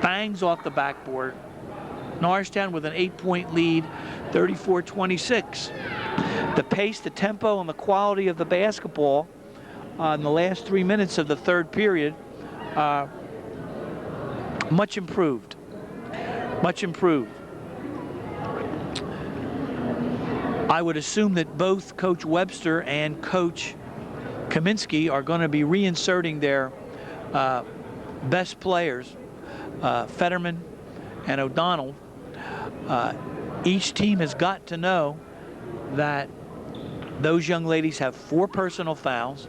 Bangs off the backboard. Norristown with an 8-point lead, 34-26. The pace, the tempo, and the quality of the basketball in the last 3 minutes of the third period, much improved. Much improved. I would assume that both Coach Webster and Coach Kaminsky are going to be reinserting their best players, Fetterman and O'Donnell. Each team has got to know that those young ladies have 4 personal fouls.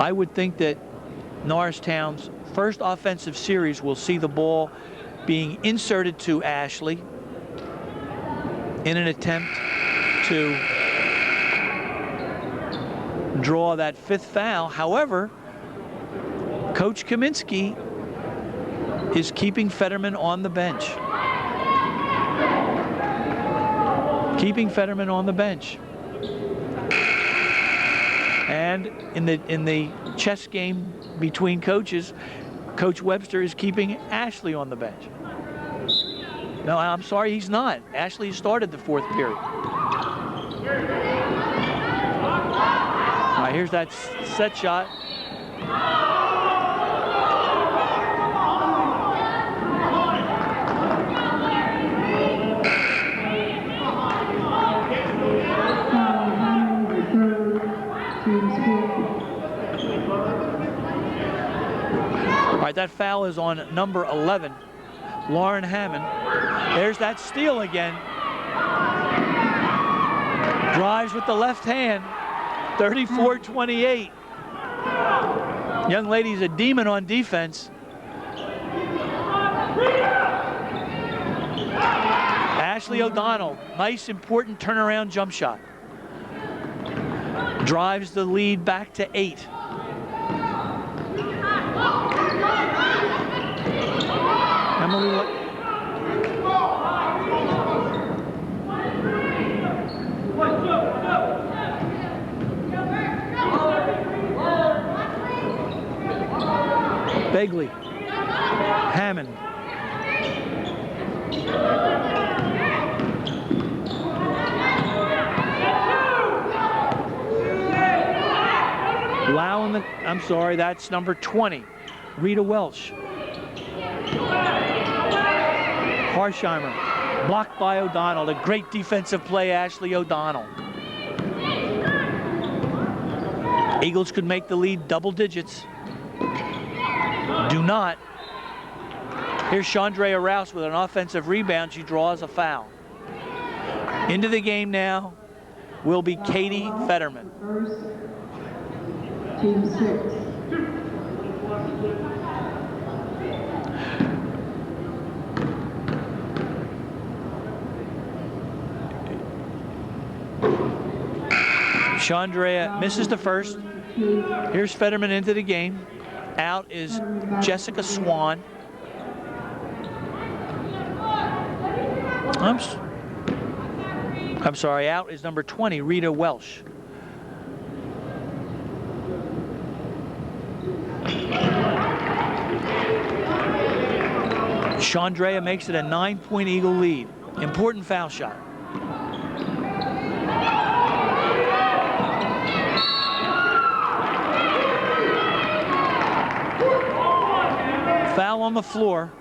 I would think that Norristown's first offensive series will see the ball being inserted to Ashley in an attempt to draw that 5th foul. However, Coach Kaminsky is keeping Fetterman on the bench. Keeping Fetterman on the bench. And in the chess game between coaches, Coach Webster is keeping Ashley on the bench. No, I'm sorry, he's not. Ashley started the 4th period. All right, here's that set shot. All right, that foul is on number 11, Lauren Hammond. There's that steal again. Drives with the left hand, 34-28. Young lady's a demon on defense. Ashley O'Donnell, nice important turnaround jump shot. Drives the lead back to 8. Emily, Begley, Hammond. Lau in the, I'm sorry, that's number 20, Rita Welsh. Harsheimer, blocked by O'Donnell. A great defensive play, Ashley O'Donnell. Eagles could make the lead double digits. Do not. Here's Chandrea Rouse with an offensive rebound. She draws a foul. Into the game now will be Katie Fetterman. Team 6. Chandrea misses the first. Here's Fetterman into the game. Out is Jessica Swan. I'm sorry, out is number 20, Rita Welsh. Chandrea makes it a 9-point Eagle lead. Important foul shot. Foul on the floor.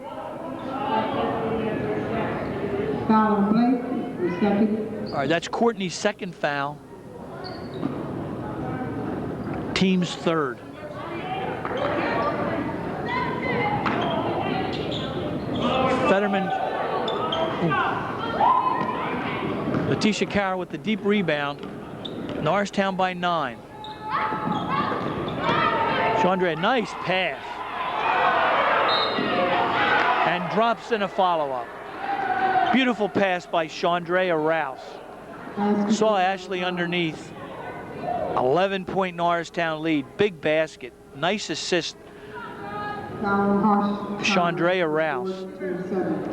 Foul on Blake, the second. All right, that's Courtney's second foul. Team's third. Fetterman. Letitia Carroll with the deep rebound. Norristown by 9. Chandrea, nice pass. And drops in a follow-up. Beautiful pass by Chandrea Rouse. Saw Ashley underneath. 11-point Norristown lead. Big basket. Nice assist. Chandrea Rouse.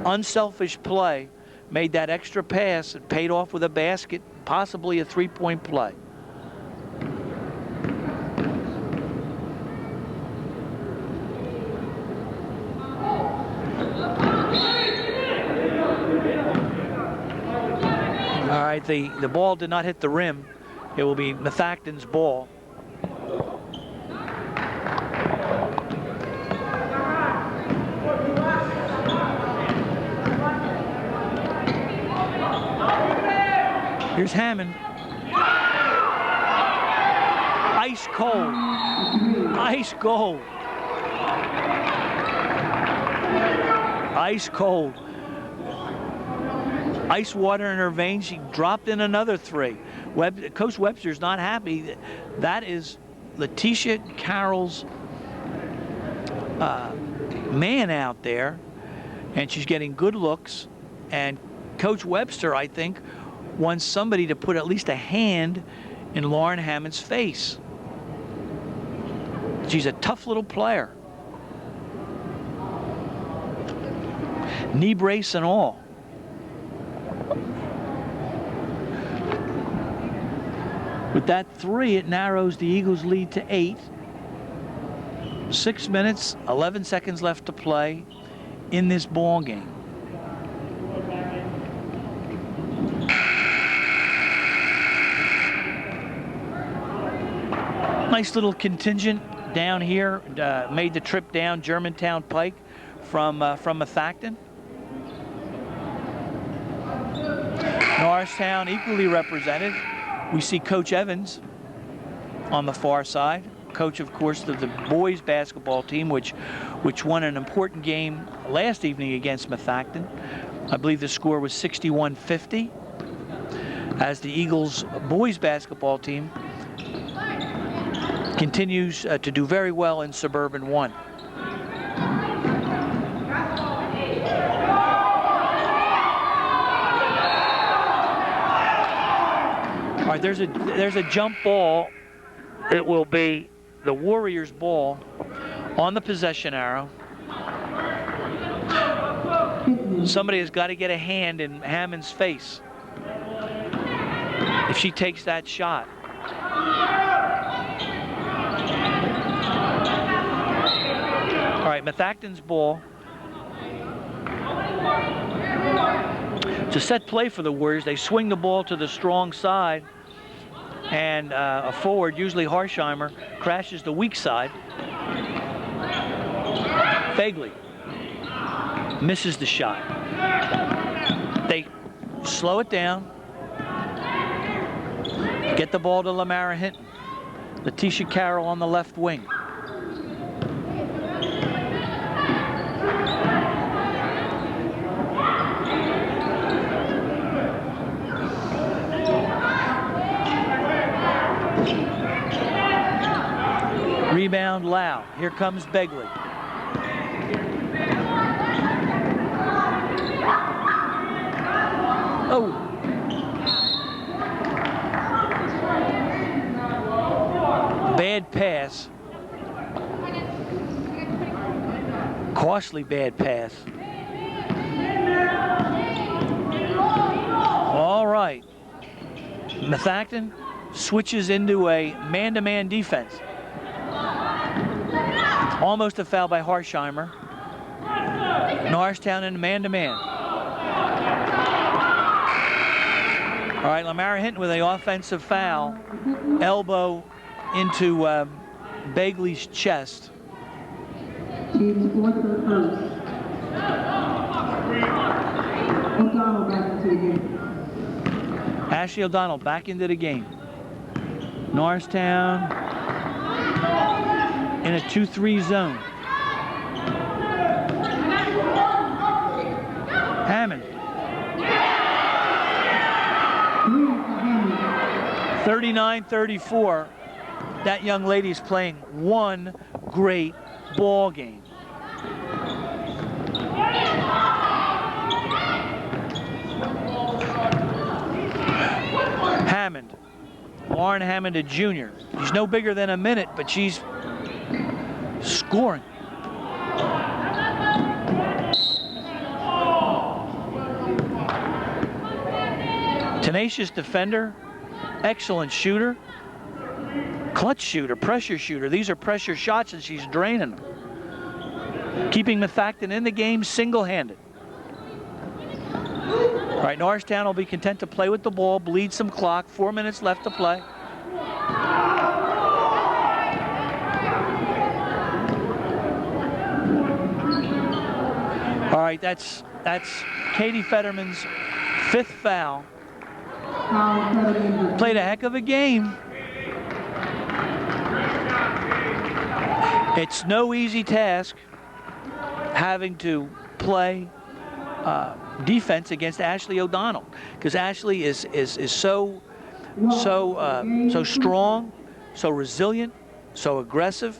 Unselfish play. Made that extra pass and paid off with a basket, possibly a 3-point play. All right, the ball did not hit the rim. It will be Methacton's ball. Here's Hammond. Ice cold. Ice cold. Ice cold. Ice water in her veins. She dropped in another 3. Coach Webster's not happy. That is Letitia Carroll's man out there, and she's getting good looks. And Coach Webster, I think, wants somebody to put at least a hand in Lauren Hammond's face. She's a tough little player. Knee brace and all. With that 3, it narrows the Eagles' lead to 8. 6 minutes, 11 seconds left to play in this ball game. Nice little contingent down here, made the trip down Germantown Pike from Methacton. Norristown equally represented. We see Coach Evans on the far side. Coach, of course, of the boys basketball team, which won an important game last evening against Methacton. I believe the score was 61-50. As the Eagles boys basketball team continues to do very well in Suburban 1. All right, there's a jump ball. It will be the Warriors' ball on the possession arrow. Somebody has got to get a hand in Hammond's face if she takes that shot. All right, Methacton's ball. It's a set play for the Warriors. They swing the ball to the strong side, and a forward, usually Harsheimer, crashes the weak side. Fagley misses the shot. They slow it down, get the ball to Lamara Hinton. Letitia Carroll on the left wing. Rebound Lau. Here comes Begley. Oh. Bad pass. Costly bad pass. All right. Methacton switches into a man-to-man defense. Almost a foul by Harsheimer. Norristown in man-to-man. All right, Lamara Hinton with an offensive foul. Elbow into Begley's chest. Team's fourth to the first. O'Donnell back into the game. Ashley O'Donnell back into the game. Norristown in a 2-3 zone. Hammond. 39-34. That young lady is playing one great ball game. Hammond. Lauren Hammond, a junior. She's no bigger than a minute, but she's scoring. Tenacious defender, excellent shooter, clutch shooter, pressure shooter. These are pressure shots and she's draining them. Keeping Methacton in the game single-handed. All right, Norristown will be content to play with the ball, bleed some clock, 4 minutes left to play. All right, that's Katie Fetterman's 5th foul. Played a heck of a game. It's no easy task having to play defense against Ashley O'Donnell, because Ashley is so strong, so resilient, so aggressive,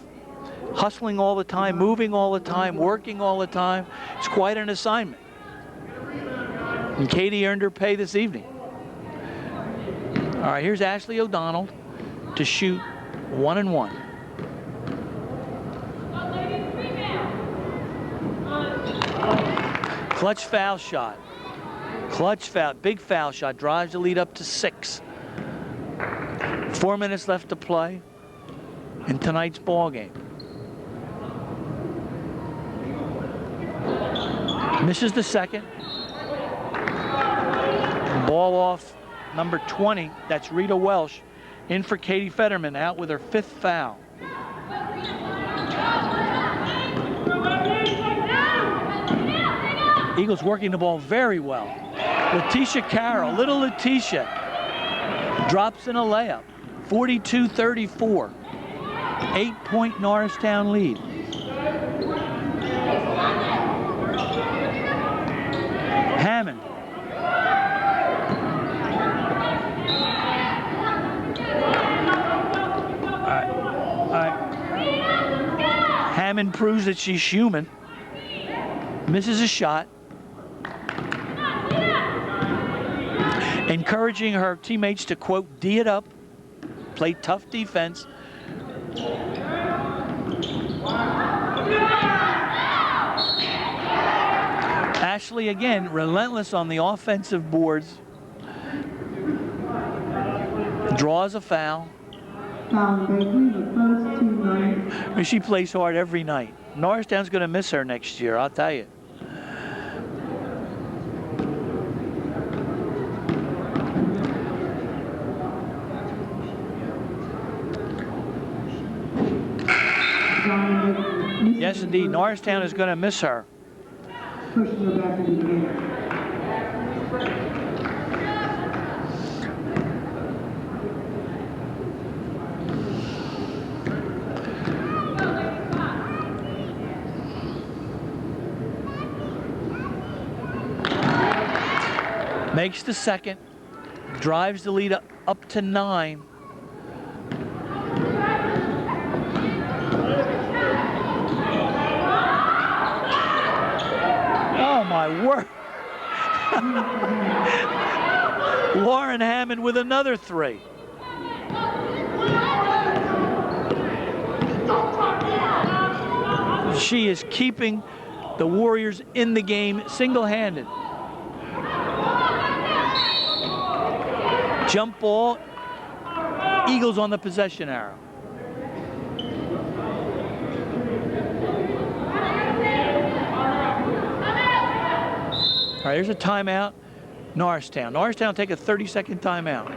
hustling all the time, moving all the time, working all the time. It's quite an assignment. And Katie earned her pay this evening. All right, here's Ashley O'Donnell to shoot 1-1. Clutch foul shot. Clutch foul, big foul shot, drives the lead up to 6. 4 minutes left to play in tonight's ball game. Misses the second. Ball off number 20, that's Rita Welsh, in for Katie Fetterman, out with her 5th foul. Eagles working the ball very well. Letitia Carroll, little Letitia, drops in a layup. 42-34. 8-point Norristown lead. Hammond. All right. Hammond proves that she's human. Misses a shot. Encouraging her teammates to, quote, D it up, play tough defense. Ashley, again, relentless on the offensive boards. Draws a foul. She plays hard every night. Norristown's going to miss her next year, I'll tell you. Yes, indeed. Norristown is going to miss her. Kushner back in the game. Makes the second. Drives the lead up to 9. Oh my word. Lauren Hammond with another 3. She is keeping the Warriors in the game single-handed. Jump ball. Eagles on the possession arrow. All right, here's a timeout. Norristown. Norristown will take a 30-second timeout.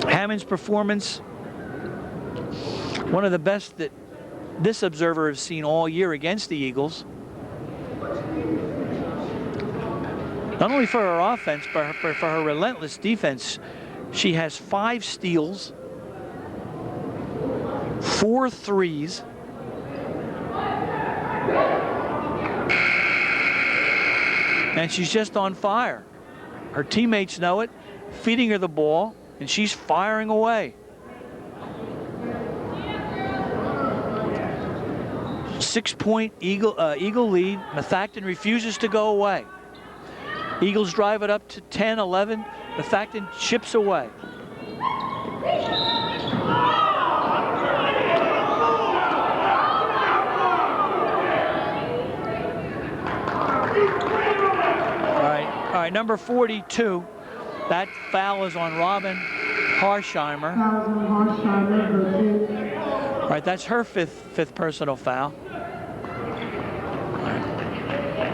Hammond's performance, one of the best that this observer has seen all year against the Eagles. Not only for her offense, but for her relentless defense. She has 5 steals, 4 threes, and she's just on fire. Her teammates know it, feeding her the ball, and she's firing away. 6-point Eagle lead. Methacton refuses to go away. Eagles drive it up to 10, 11. Methacton chips away. All right, number 42. That foul is on Robin Harsheimer. All right, that's her fifth personal foul.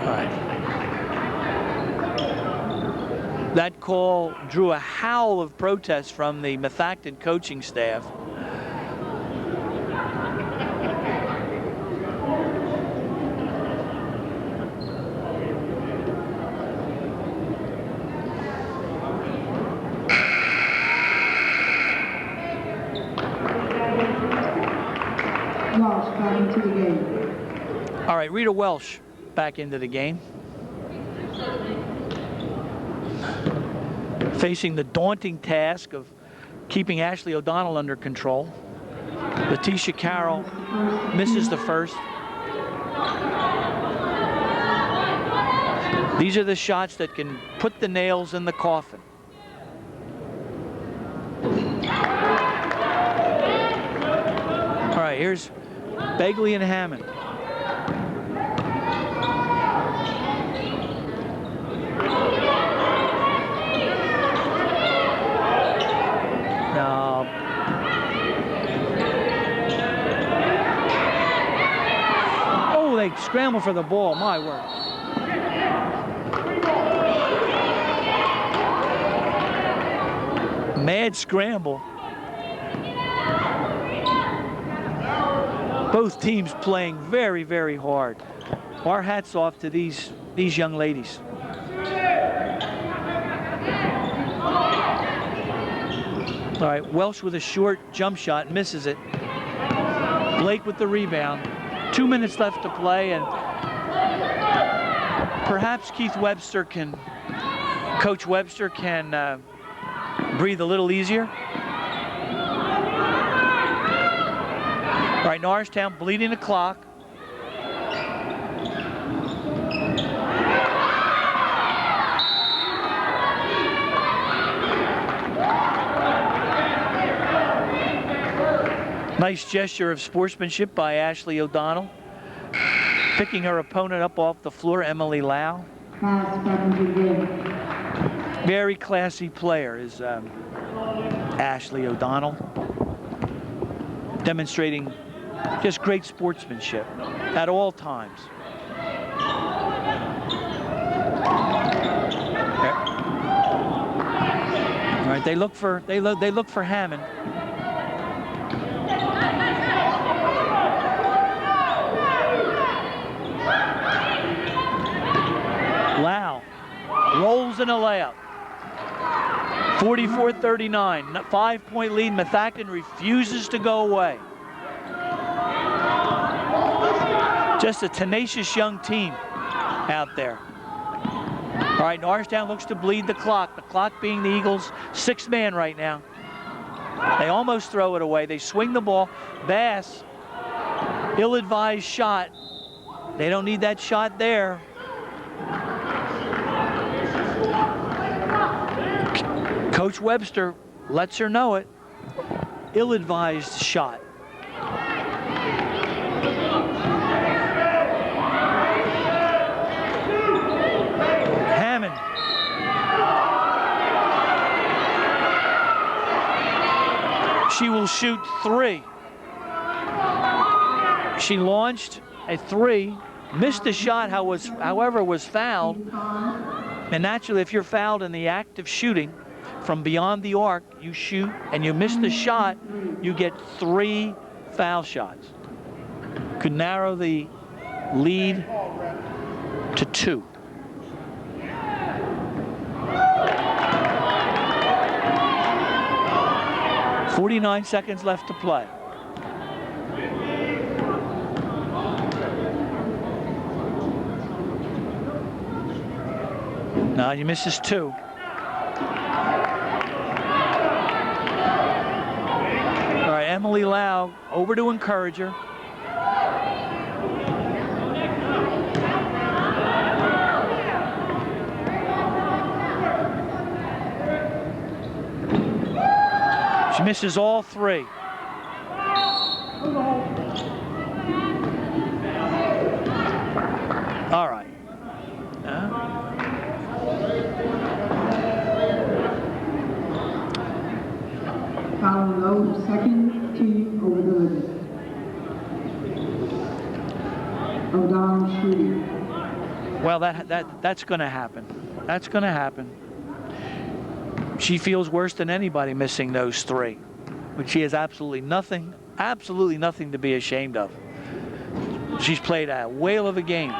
All right. That call drew a howl of protest from the Methacton coaching staff. All right, Rita Welsh back into the game. Facing the daunting task of keeping Ashley O'Donnell under control. Letitia Carroll misses the first. These are the shots that can put the nails in the coffin. All right, here's Begley and Hammond. No. Oh, they scramble for the ball, my word. Mad scramble. Both teams playing very, very hard. Our hats off to these young ladies. All right, Welsh with a short jump shot, misses it. Blake with the rebound. 2 minutes left to play, and perhaps Coach Webster can breathe a little easier. All right, Norristown bleeding the clock. Nice gesture of sportsmanship by Ashley O'Donnell. Picking her opponent up off the floor, Emily Lau. Very classy player is Ashley O'Donnell. Demonstrating just great sportsmanship at all times. All right, they look for Hammond. Lau rolls in a layup. 44-39, 5-point lead. Methacton refuses to go away. Just a tenacious young team out there. All right, Norristown looks to bleed the clock being the Eagles' sixth man right now. They almost throw it away. They swing the ball. Bass, ill-advised shot. They don't need that shot there. Coach Webster lets her know it. Ill-advised shot. Hammond. She will shoot 3. She launched a 3, missed the shot, however was fouled. And naturally, if you're fouled in the act of shooting from beyond the arc, you shoot and you miss the shot, you get 3 foul shots. Could narrow the lead to 2. .49 seconds left to play. Now you misses 2. All right, Emily Lau over to encourage her. She misses all 3. All right. Foul low, second team over the limit. O'Donnell shooting. Well, that's going to happen. That's going to happen. She feels worse than anybody missing those 3, but she has absolutely nothing to be ashamed of. She's played a whale of a game.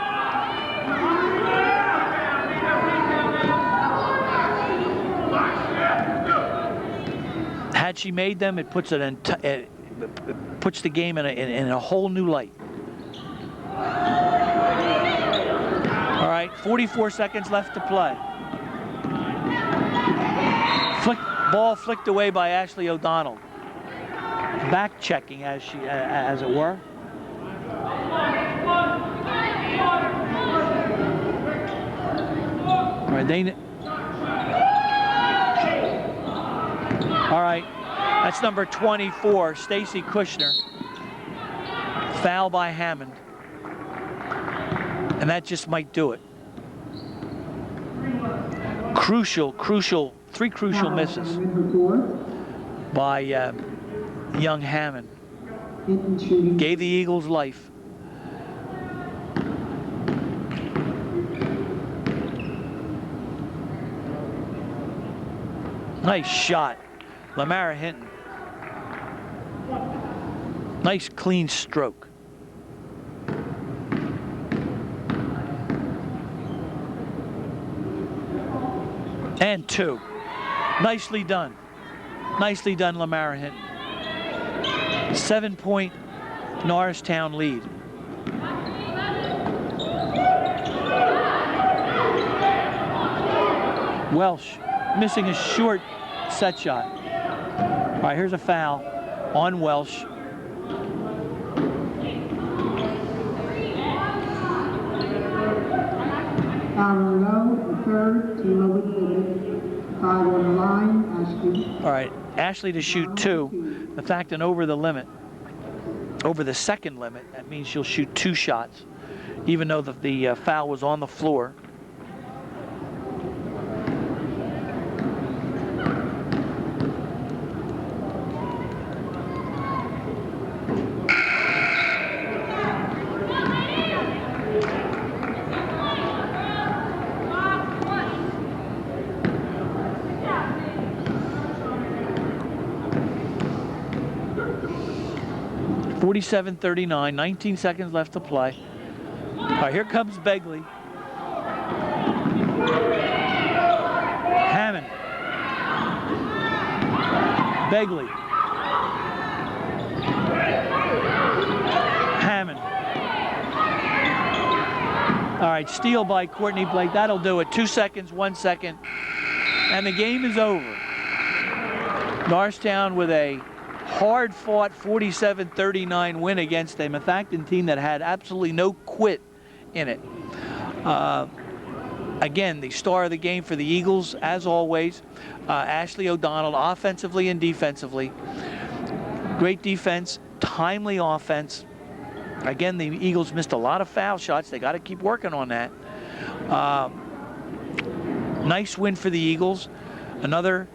Had she made them, it puts it puts the game in a whole new light. 44 seconds left to play. Ball flicked away by Ashley O'Donnell. Back checking as it were. All right, that's number 24, Stacy Kushner. Foul by Hammond. And that just might do it. Three crucial misses by young Hammond. Gave the Eagles life. Nice shot, Lamara Hinton. Nice clean stroke. And 2. Nicely done. Nicely done, Lamara Hinton. 7-point Norristown lead. Welsh missing a short set shot. All right, here's a foul on Welsh. All right, Ashley to shoot 2. Methacton over the limit, over the second limit. That means she'll shoot 2 shots, even though the foul was on the floor. .47-39, 19 seconds left to play. All right, here comes Begley. Hammond. Begley. Hammond. All right, steal by Courtney Blake. That'll do it. 2 seconds, 1 second, and the game is over. Norristown with a hard-fought 47-39 win against a Methacton team that had absolutely no quit in it. Again, the star of the game for the Eagles, as always, Ashley O'Donnell, offensively and defensively. Great defense, timely offense. Again, the Eagles missed a lot of foul shots. They got to keep working on that. Nice win for the Eagles. Another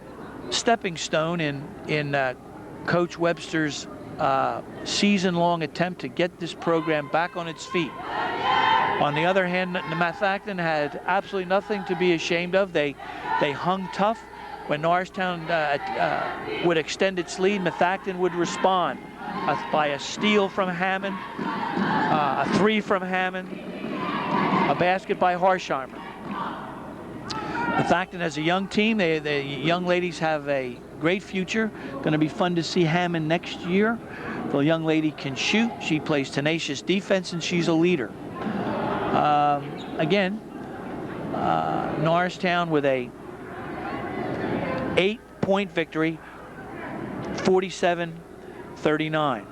stepping stone in Coach Webster's season-long attempt to get this program back on its feet. On the other hand, Methacton had absolutely nothing to be ashamed of. They hung tough. When Norristown would extend its lead, Methacton would respond by a steal from Hammond, a 3 from Hammond, a basket by Harsheimer. Methacton has a young team. The young ladies have a great future. Going to be fun to see Hammond next year. The young lady can shoot. She plays tenacious defense, and she's a leader. Again, Norristown with a 8-point victory, 47-39.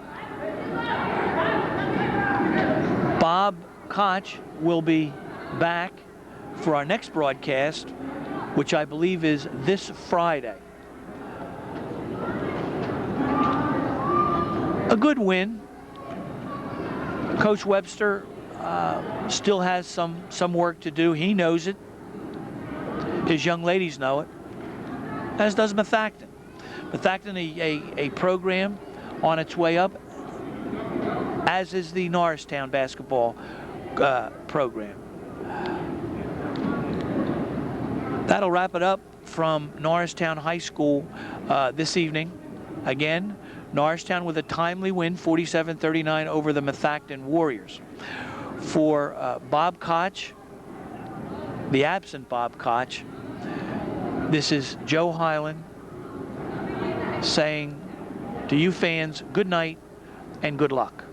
Bob Koch will be back for our next broadcast, which I believe is this Friday. A good win. Coach Webster still has some work to do. He knows it. His young ladies know it, as does Methacton. Methacton, a program on its way up, as is the Norristown basketball program. That'll wrap it up from Norristown High School this evening. Again, Norristown with a timely win, 47-39 over the Methacton Warriors. For Bob Koch, the absent Bob Koch, this is Joe Hyland saying to you fans, good night and good luck.